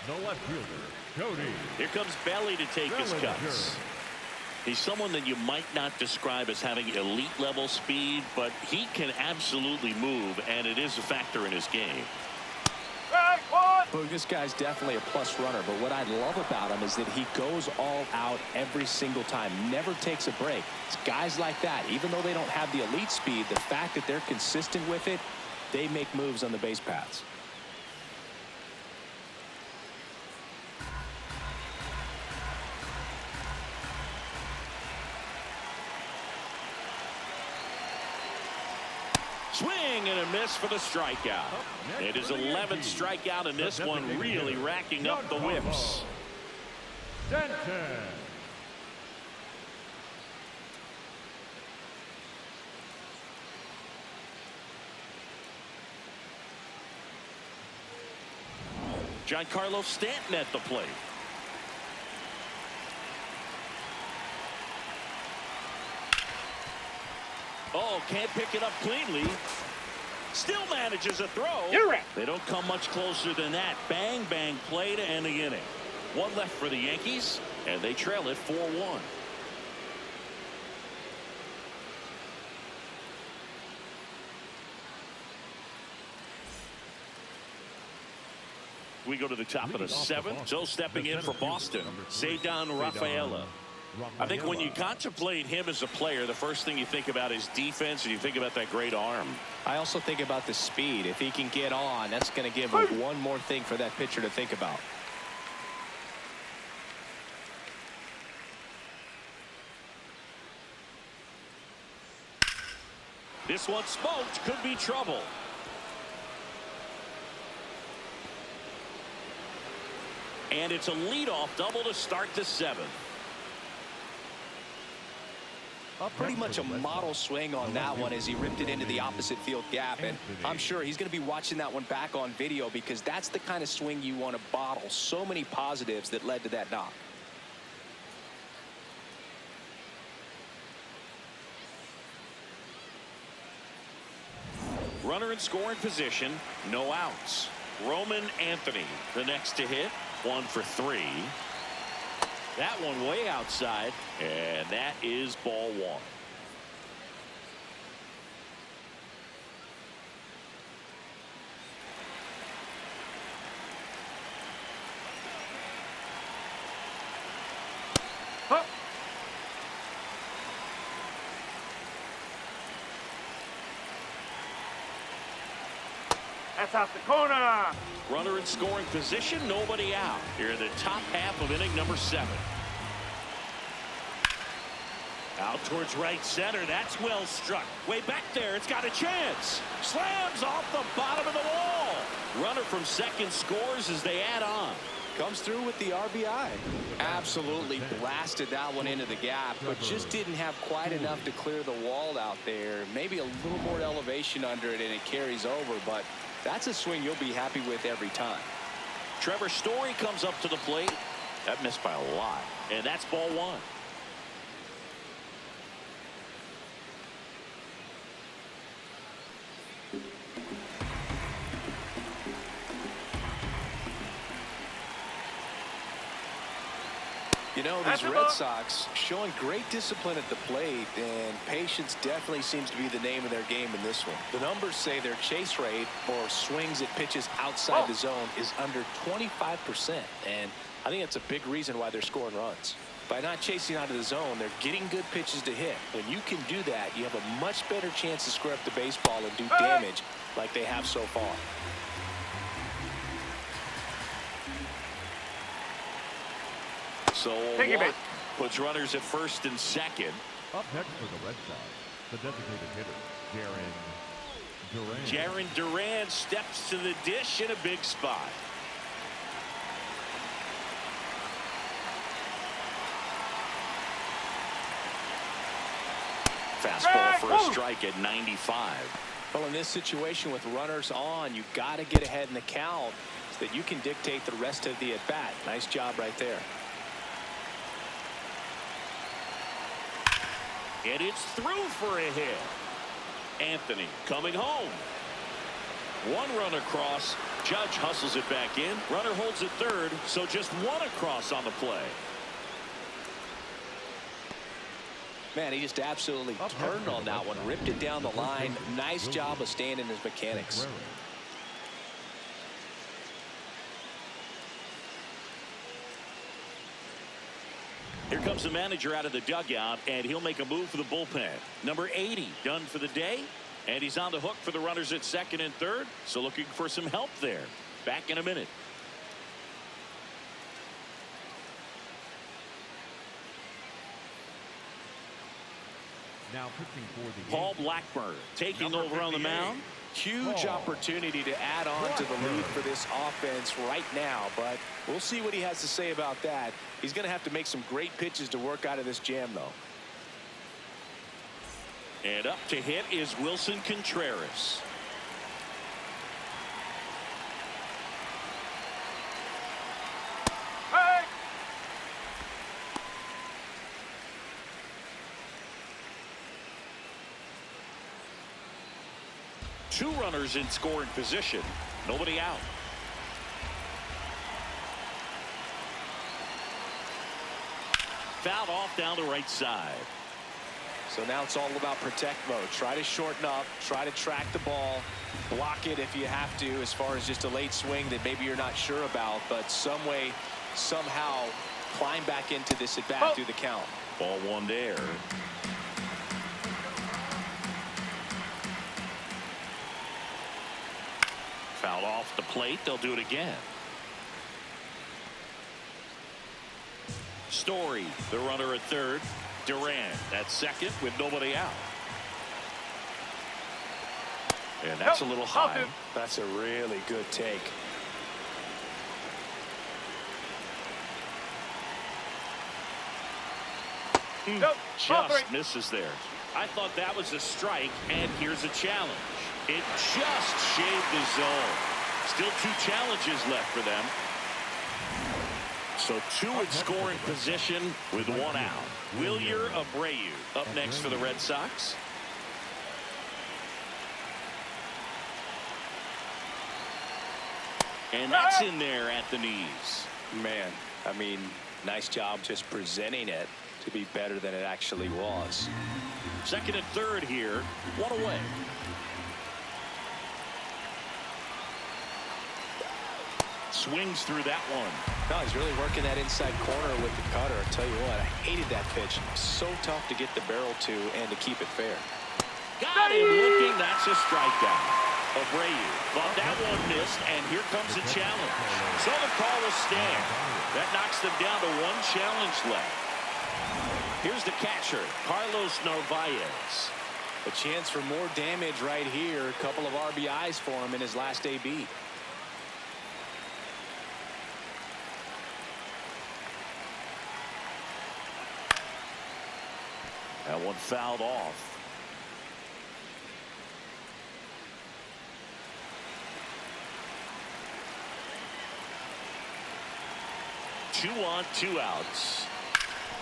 the left fielder, Cody. Here comes Belly to take his Bellinger. cuts. He's someone that you might not describe as having elite level speed, but he can absolutely move, and it is a factor in his game. Strike one. Well, this guy's definitely a plus runner, but what I love about him is that he goes all out every single time, never takes a break. It's guys like that, even though they don't have the elite speed, the fact that they're consistent with it, they make moves on the base paths. Swing and a miss for the strikeout. It is 11th strikeout, and this one really racking up the whips. Stanton. Giancarlo Stanton at the plate. Oh, can't pick it up cleanly. Still manages a throw. You're out. They don't come much closer than that. Bang, bang play to end the inning. One left for the Yankees, and they trail it 4-1. We go to the top of the 7th. So stepping in for Boston, Cedar Rafaela. I think when you contemplate him as a player, the first thing you think about is defense, and you think about that great arm. I also think about the speed. If he can get on, that's going to give him one more thing for that pitcher to think about. This one smoked, could be trouble. And it's a leadoff double to start the 7th. Pretty much a model swing on that one as he ripped it into the opposite field gap, and I'm sure he's going to be watching that one back on video because that's the kind of swing you want to bottle. So many positives that led to that knock. Runner in scoring position, no outs. Roman Anthony, the next to hit, 1 for 3. That one way outside, and that is ball 1. Huh. That's out the corner. Runner in scoring position, nobody out. Here in the top half of inning number 7. Out towards right center. That's well struck. Way back there. It's got a chance. Slams off the bottom of the wall. Runner from second scores as they add on. Comes through with the RBI. Absolutely blasted that one into the gap, but just didn't have quite enough to clear the wall out there. Maybe a little more elevation under it and it carries over, but that's a swing you'll be happy with every time. Trevor Story comes up to the plate. That missed by a lot. And that's ball 1. You know, these Red Sox showing great discipline at the plate, and patience definitely seems to be the name of their game in this one. The numbers say their chase rate or swings at pitches outside the zone is under 25%, and I think that's a big reason why they're scoring runs. By not chasing out of the zone, they're getting good pitches to hit. When you can do that, you have a much better chance to square up the baseball and do damage like they have so far. So Watt puts runners at first and second. Up next for the Red Sox, the designated hitter, Jarren Duran steps to the dish in a big spot. Fastball for a strike at 95. Well, in this situation with runners on, you got to get ahead in the count so that you can dictate the rest of the at-bat. Nice job right there. And it's through for a hit. Anthony coming home. One run across. Judge hustles it back in. Runner holds at third, so just one across on the play. Man, he just absolutely turned on that one, ripped it down the line. Nice job of staying in his mechanics. Here comes the manager out of the dugout, and he'll make a move for the bullpen. Number 80 done for the day, and he's on the hook for the runners at second and third, so looking for some help there. Back in a minute. Now pitching for the Paul Yankees, Blackburn taking over on the mound. Huge opportunity to add on to the lead for this offense right now, but we'll see what he has to say about that. He's going to have to make some great pitches to work out of this jam, though. And up to hit is Wilson Contreras. Hey! Two runners in scoring position. Nobody out. Fouled off down the right side. So now it's all about protect mode. Try to shorten up, try to track the ball, block it if you have to, as far as just a late swing that maybe you're not sure about, but some way, somehow climb back into this at bat through the count. Ball one there. Fouled off the plate. They'll do it again. Story, the runner at third. Duran at second with nobody out. And that's a little high. That's a really good take. Just misses there. I thought that was a strike, and here's a challenge. It just shaved the zone. Still two challenges left for them. So two in scoring position with one out. Wilyer Abreu up next for the Red Sox. And that's in there at the knees. Man, I mean, nice job just presenting it to be better than it actually was. Second and third here. One away. Swings through that one. No, he's really working that inside corner with the cutter. I tell you what, I hated that pitch. So tough to get the barrel to and to keep it fair. Got him looking. That's a strikeout. Abreu thought that one missed, and here comes a challenge. So the call will stand. That knocks them down to one challenge left. Here's the catcher, Carlos Narvaez. A chance for more damage right here. A couple of RBIs for him in his last AB. That one fouled off. Two on, two outs.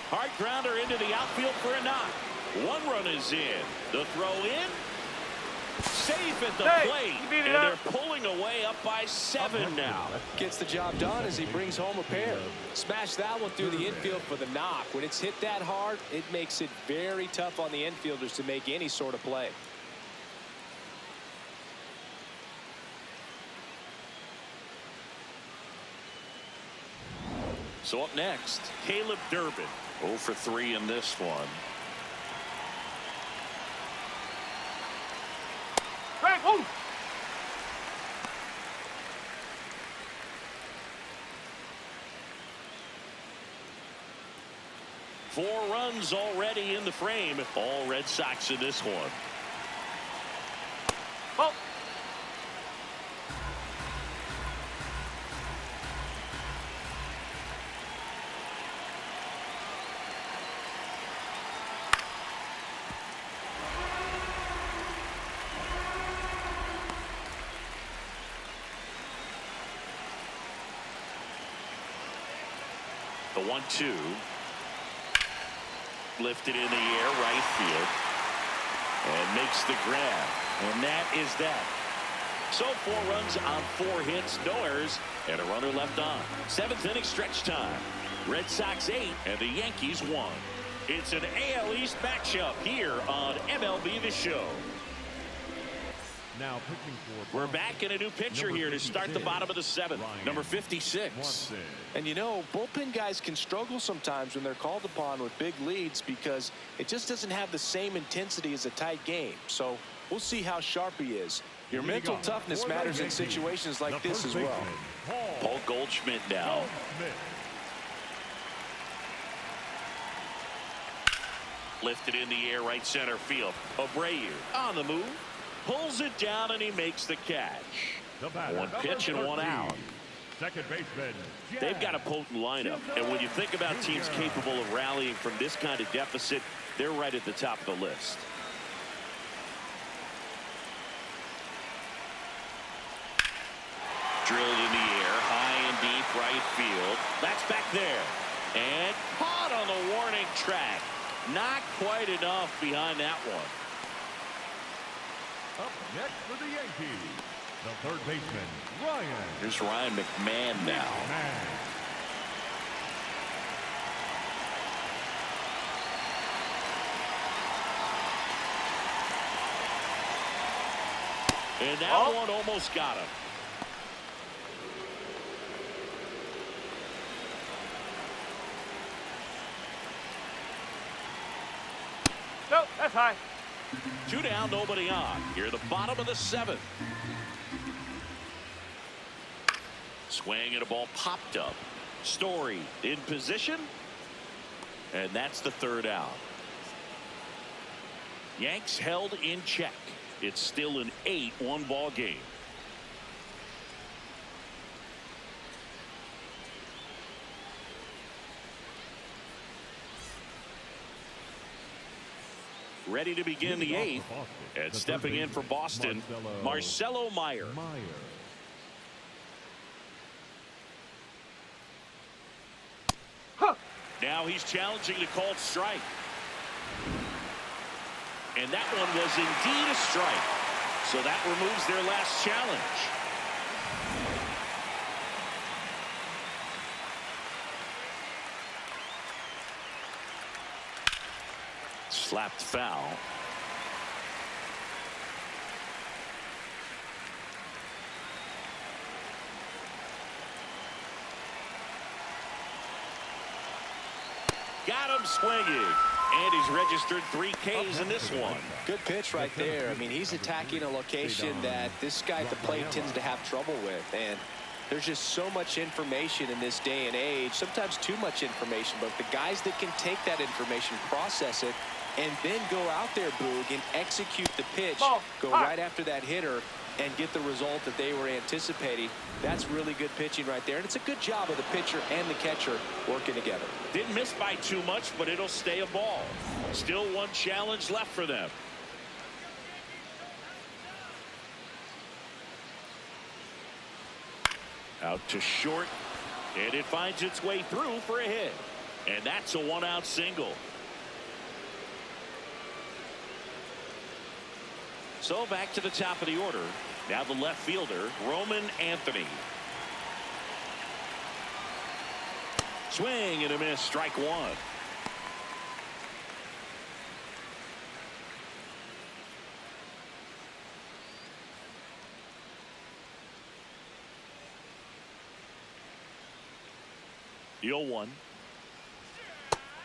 Hard grounder into the outfield for a knock. One run is in. The throw in. Safe at the plate. And they're pulling away up by 7 now. Gets the job done as he brings home a pair. Smash that one through the infield for the knock. When it's hit that hard, it makes it very tough on the infielders to make any sort of play. So up next, Caleb Durbin. 0 for 3 in this one. Strike one. Four runs already in the frame. All Red Sox in this one. Oh. The 1-2. Lifted in the air, right field. And makes the grab. And that is that. So 4 runs on 4 hits, no errors, and a runner left on. 7th inning stretch time. Red Sox 8 and the Yankees 1. It's an AL East matchup here on MLB The Show. Now pitching for We're back in a new pitcher here to start the bottom of the 7th. Number 56. Watson. And you know, bullpen guys can struggle sometimes when they're called upon with big leads because it just doesn't have the same intensity as a tight game. So we'll see how sharp he is. Your mental toughness matters in situations like this as well. Paul Goldschmidt now. Lifted in the air, right center field. Abreu on the move. Pulls it down and he makes the catch. One pitch and 1 out. Second baseman. They've got a potent lineup, and when you think about teams capable of rallying from this kind of deficit, they're right at the top of the list. Drilled in the air, high and deep right field. That's back there. And caught on the warning track. Not quite enough behind that one. Up next for the Yankees, the third baseman, Ryan. Here's Ryan McMahon now. And that one almost got him. No, that's high. 2 down, nobody on. Here the bottom of the 7th. Swing and a ball popped up. Story in position. And that's the 3rd out. Yanks held in check. It's still an 8-1 ball game. Ready to begin the 8th, and stepping in for Boston, Marcelo Meyer. Now he's challenging the called strike. And that one was indeed a strike. So that removes their last challenge. Slapped foul. Got him swinging. And he's registered 3 Ks in this one. Good pitch right there. I mean, he's attacking a location that this guy at the plate tends to have trouble with. And there's just so much information in this day and age, sometimes too much information. But the guys that can take that information, process it, and then go out there, Boog, and execute the pitch, go right after that hitter, and get the result that they were anticipating. That's really good pitching right there. And it's a good job of the pitcher and the catcher working together. Didn't miss by too much, but it'll stay a ball. Still 1 challenge left for them. Out to short, and it finds its way through for a hit. And that's a 1-out single. So back to the top of the order. Now the left fielder, Roman Anthony. Swing and a miss, strike 1. The 0-1.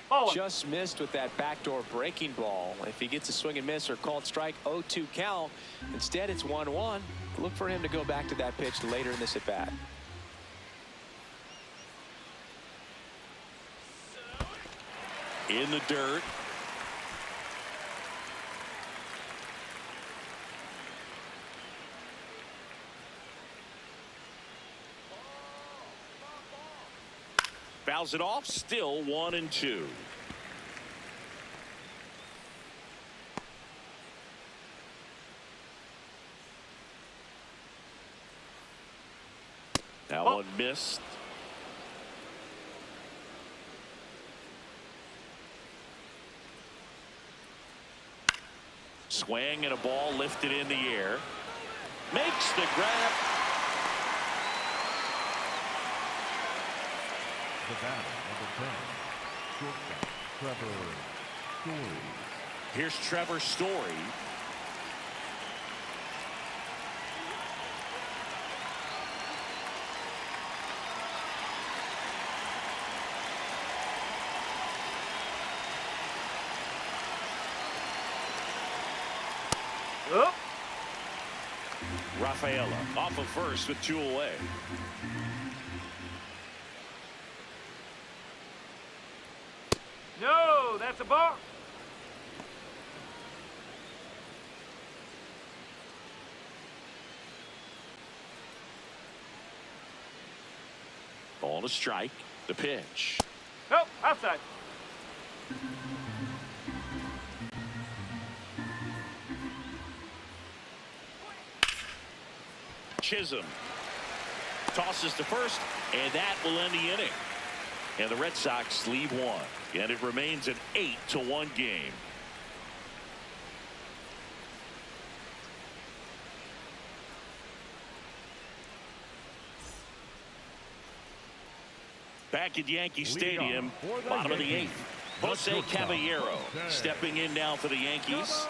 Ball 1. Just missed with that backdoor breaking ball. If he gets a swing and miss or called strike, 0-2 count. Instead, it's 1-1. Look for him to go back to that pitch later in this at bat. In the dirt. Fouls it off. Still 1-2. That one missed. Swing and a ball lifted in the air. Makes the grab. The batter, number 10, shortstop, Trevor Story. Here's Trevor Story. Up. Rafaela off of first with 2 away. No, that's a ball. Ball to strike. The pitch. Nope, outside. Chisholm tosses to first, and that will end the inning. And the Red Sox lead 1, and it remains an 8-1 game. Back at Yankee Stadium, bottom of the 8th. Jose Caballero stepping in now for the Yankees.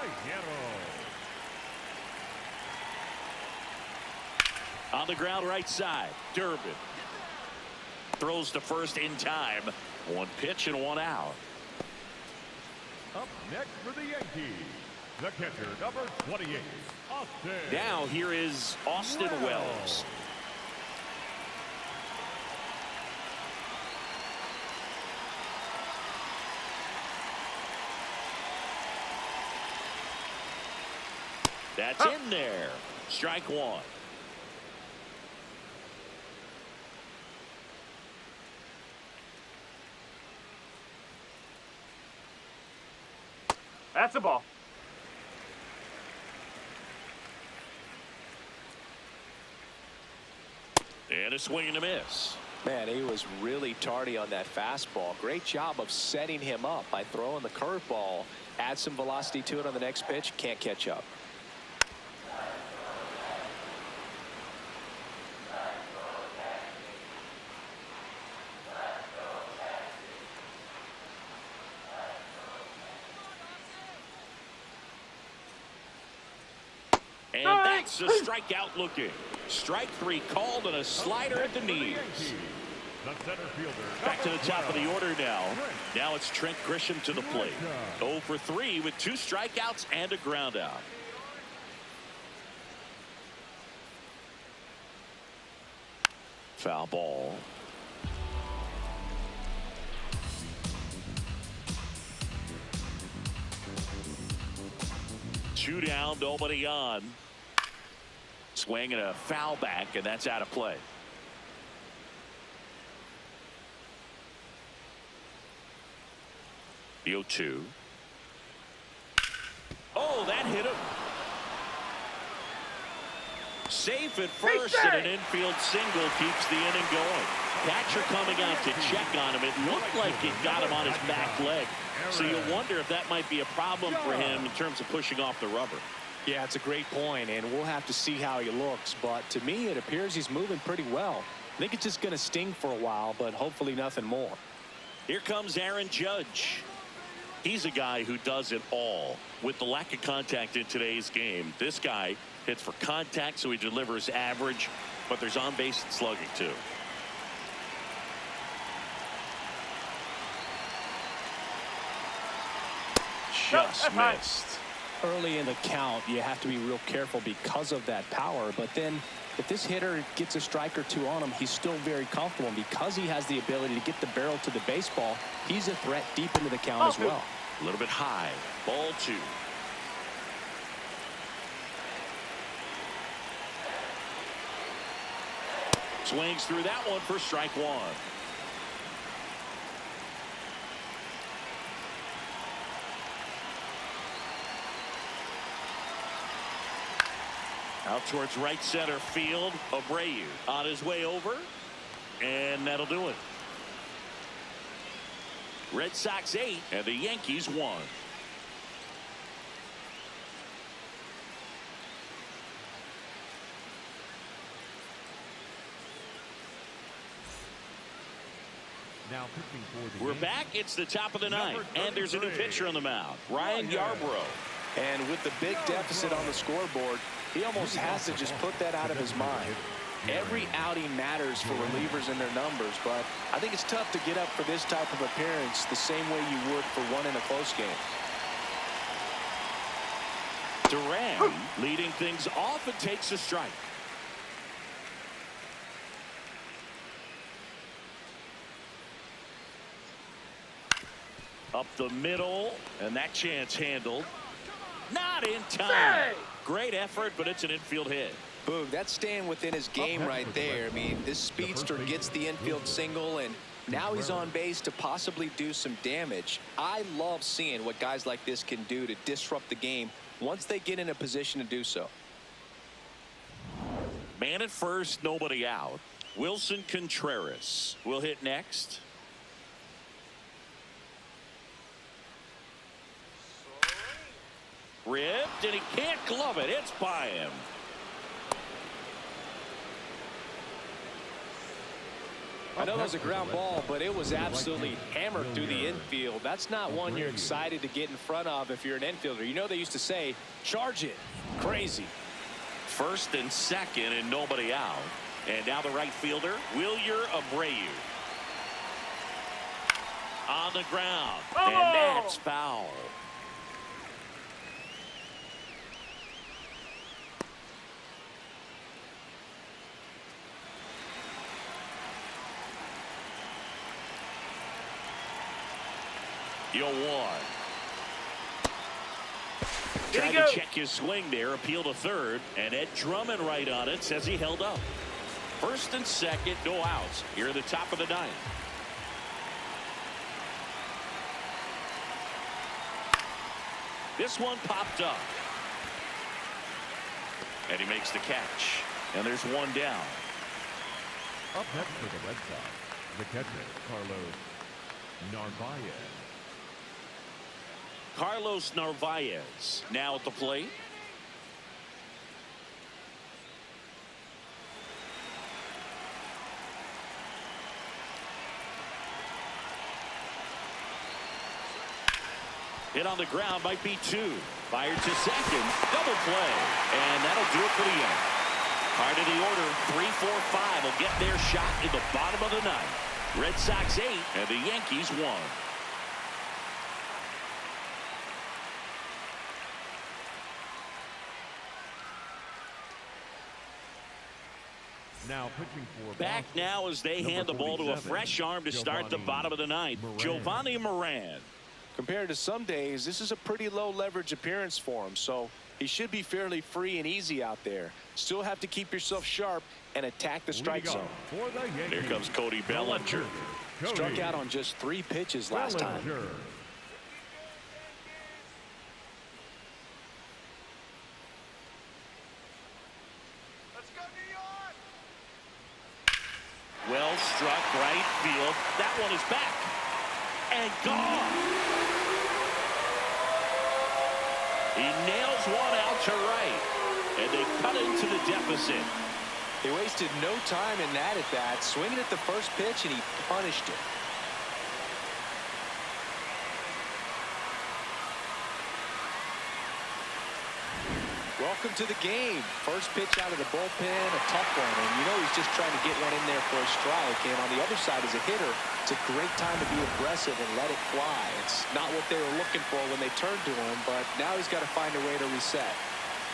On the ground right side, Durbin throws to first in time. 1 pitch and 1 out. Up next for the Yankees, the catcher, number 28, Austin. Now here is Austin Wells. That's in there. Strike 1. That's a ball. And a swing and a miss. Man, he was really tardy on that fastball. Great job of setting him up by throwing the curveball. Add some velocity to it on the next pitch. Can't catch up. And that's a strikeout looking. Strike 3 called and a slider at the knees. The center fielder. Back to the top of the order now. Now it's Trent Grisham to the plate. 0 for 3 with 2 strikeouts and a ground out. Foul ball. Two down, nobody on. Swing and a foul back, and that's out of play. The 0-2. Oh, that hit him. Safe at first, and an infield single keeps the inning going. Catcher coming out to check on him. It looked like it got him on his back leg. So you wonder if that might be a problem for him in terms of pushing off the rubber. Yeah, it's a great point, and we'll have to see how he looks. But to me, it appears he's moving pretty well. I think it's just going to sting for a while, but hopefully nothing more. Here comes Aaron Judge. He's a guy who does it all. With the lack of contact in today's game, this guy hits for contact, so he delivers average, but there's on-base and slugging too. just missed. Early in the count, you have to be real careful because of that power. But then if this hitter gets a strike or two on him, he's still very comfortable. And because he has the ability to get the barrel to the baseball, he's a threat deep into the count as well. A little bit high. Ball 2. Swings through that one for strike 1. Out towards right center field. Abreu on his way over. And that'll do it. Red Sox 8 and the Yankees 1. Now pitching for the We're Yankees, back. It's the top of the ninth. Number And there's a new 33. pitcher on the mound. Ryan Yarbrough. And with the big deficit on the scoreboard, he almost has to just put that out of his mind. Every outing matters for relievers and their numbers, but I think it's tough to get up for this type of appearance the same way you would for one in a close game. Duran leading things off and takes a strike. Up the middle, and that chance handled. Not in time. Great effort, but it's an infield hit. Boog, that's staying within his game right there. I mean, this speedster gets the infield single, and now he's on base to possibly do some damage. I love seeing what guys like this can do to disrupt the game once they get in a position to do so. Man at first, nobody out. Wilson Contreras will hit next. Ripped, and he can't glove it. It's by him. I know that was a ground ball, but it was absolutely hammered through the infield. That's not one you're excited to get in front of if you're an infielder. You know, they used to say, charge it. Crazy. First and second, and nobody out. And now the right fielder, Wilyer Abreu. On the ground, and that's foul. You'll one. Trying to check his swing there, appeal to third, and Ed Drummond right on it, says he held up. First and second, no outs. Here at the top of the ninth. This one popped up. And he makes the catch. And there's one down. up next for the Red Sox, the catcher, Carlos Narvaez. Carlos Narvaez now at the plate. Hit on the ground, might be two. Fired to second, double play, and that'll do it for the Yankees. Part of the order, 3-4-5 will get their shot in the bottom of the ninth. Red Sox 8 and the Yankees 1. Now pitching for Back Boston, now as they hand the ball to a fresh arm to start the bottom of the ninth. Giovanni Moran. Compared to some days, this is a pretty low leverage appearance for him, so he should be fairly free and easy out there. Still have to keep yourself sharp and attack the strike leading zone. off for the Yankees, Here comes Cody Bellinger. Struck out on just 3 pitches last time. Bellinger. Let's go, New York! Well struck right field. That one is back and gone. He nails one out to right, and they cut into the deficit. He wasted no time in that at bat, swinging at the first pitch, and he punished it. Welcome to the game. First pitch out of the bullpen, a tough one. And you know he's just trying to get one in there for a strike. And on the other side as a hitter, it's a great time to be aggressive and let it fly. It's not what they were looking for when they turned to him, but now he's got to find a way to reset.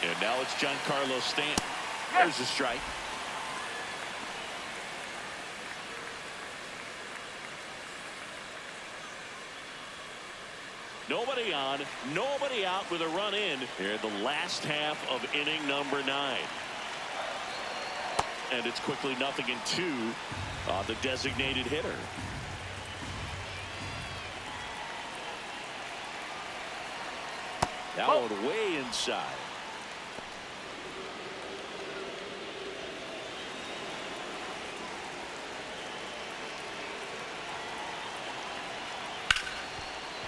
And now it's Giancarlo Stanton. There's a strike. Nobody on, nobody out with a run in here in the last half of inning number 9. And it's quickly 0-2 on the designated hitter. That one way inside.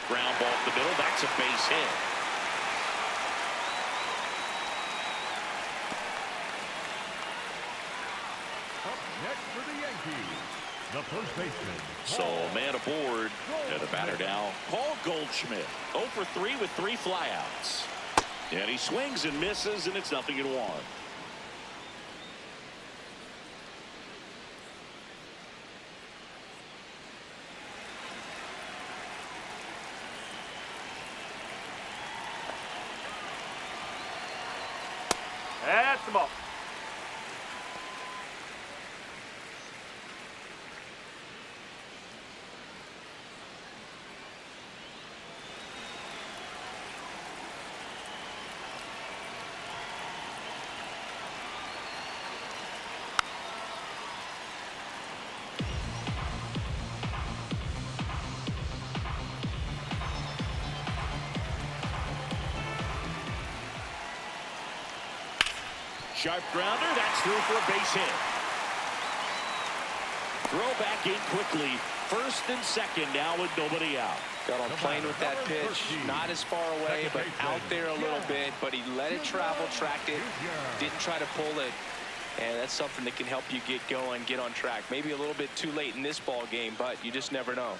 Ground ball up the middle. That's a base hit. Up next for the Yankees, the first baseman. So man aboard, and the batter now, Paul Goldschmidt. 0 for 3 with 3 flyouts. And he swings and misses, and it's 0-1. That's the ball. Sharp grounder. That's through for a base hit. Throw back in quickly. First and second now with nobody out. Got on plane with that pitch. Not as far away, but out there a little bit. But he let it travel, tracked it. Didn't try to pull it. And that's something that can help you get going, get on track. Maybe a little bit too late in this ball game, but you just never know.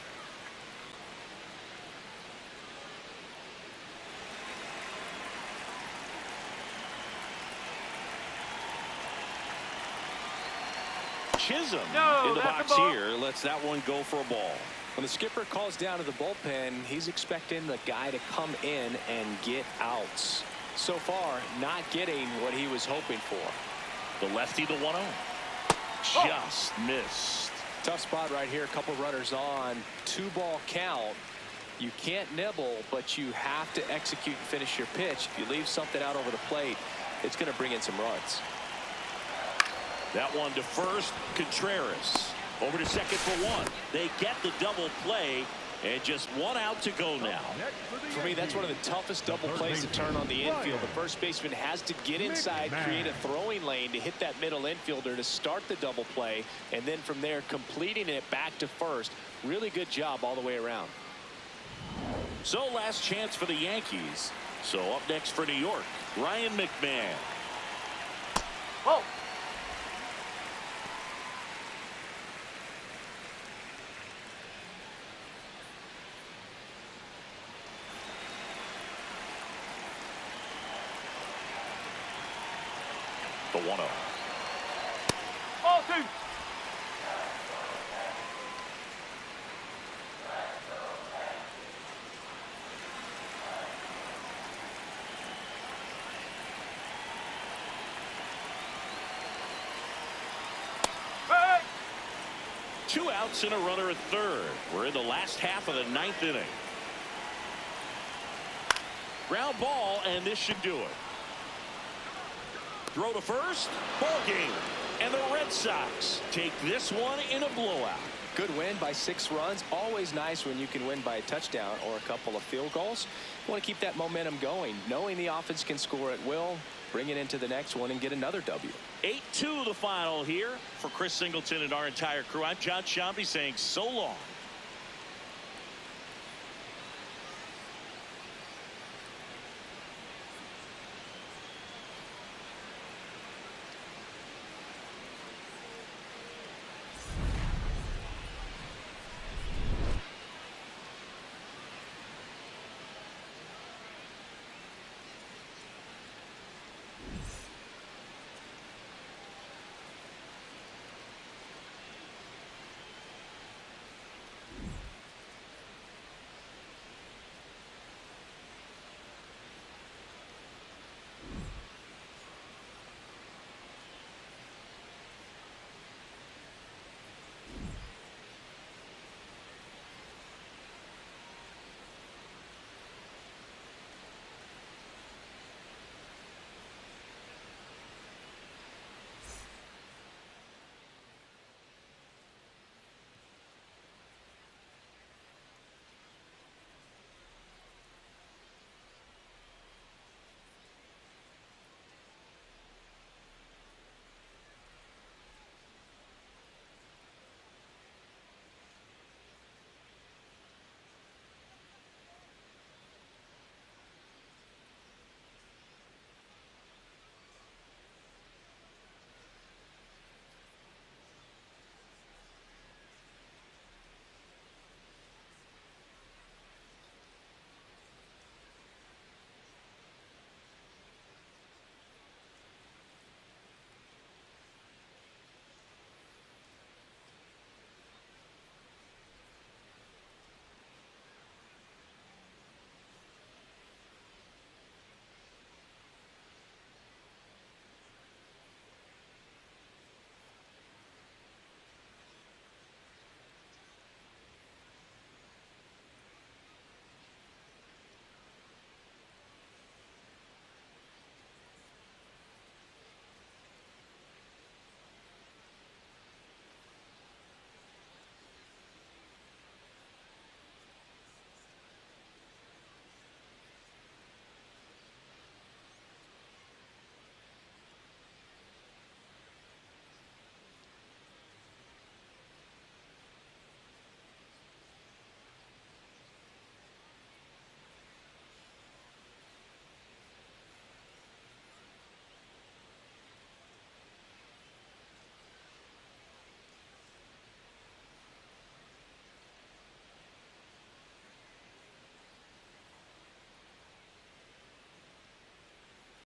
Chisholm No, in the that's box a ball. here lets that one go for a ball. When the skipper calls down to the bullpen, he's expecting the guy to come in and get outs. So far, not getting what he was hoping for. The lefty, the 1-0. Just missed. Tough spot right here. A couple runners on. 2-ball count. You can't nibble, but you have to execute and finish your pitch. If you leave something out over the plate, it's going to bring in some runs. That one to first. Contreras over to second for 1. They get the double play, and just 1 out to go now. For me, that's one of the toughest double plays to turn on the infield. The first baseman has to get inside, create a throwing lane to hit that middle infielder to start the double play, and then from there completing it back to first. Really good job all the way around. So last chance for the Yankees. So up next for New York, Ryan McMahon. Whoa. The 1-0. Ball 2. Hey! 2 outs and a runner at third. We're in the last half of the 9th inning. Ground ball, and this should do it. Throw to first, ball game. And the Red Sox take this one in a blowout. Good win by 6 runs. Always nice when you can win by a touchdown or a couple of field goals. You want to keep that momentum going, knowing the offense can score at will, bring it into the next one and get another W. 8-2 the final here. For Chris Singleton and our entire crew, I'm John Shambi saying so long.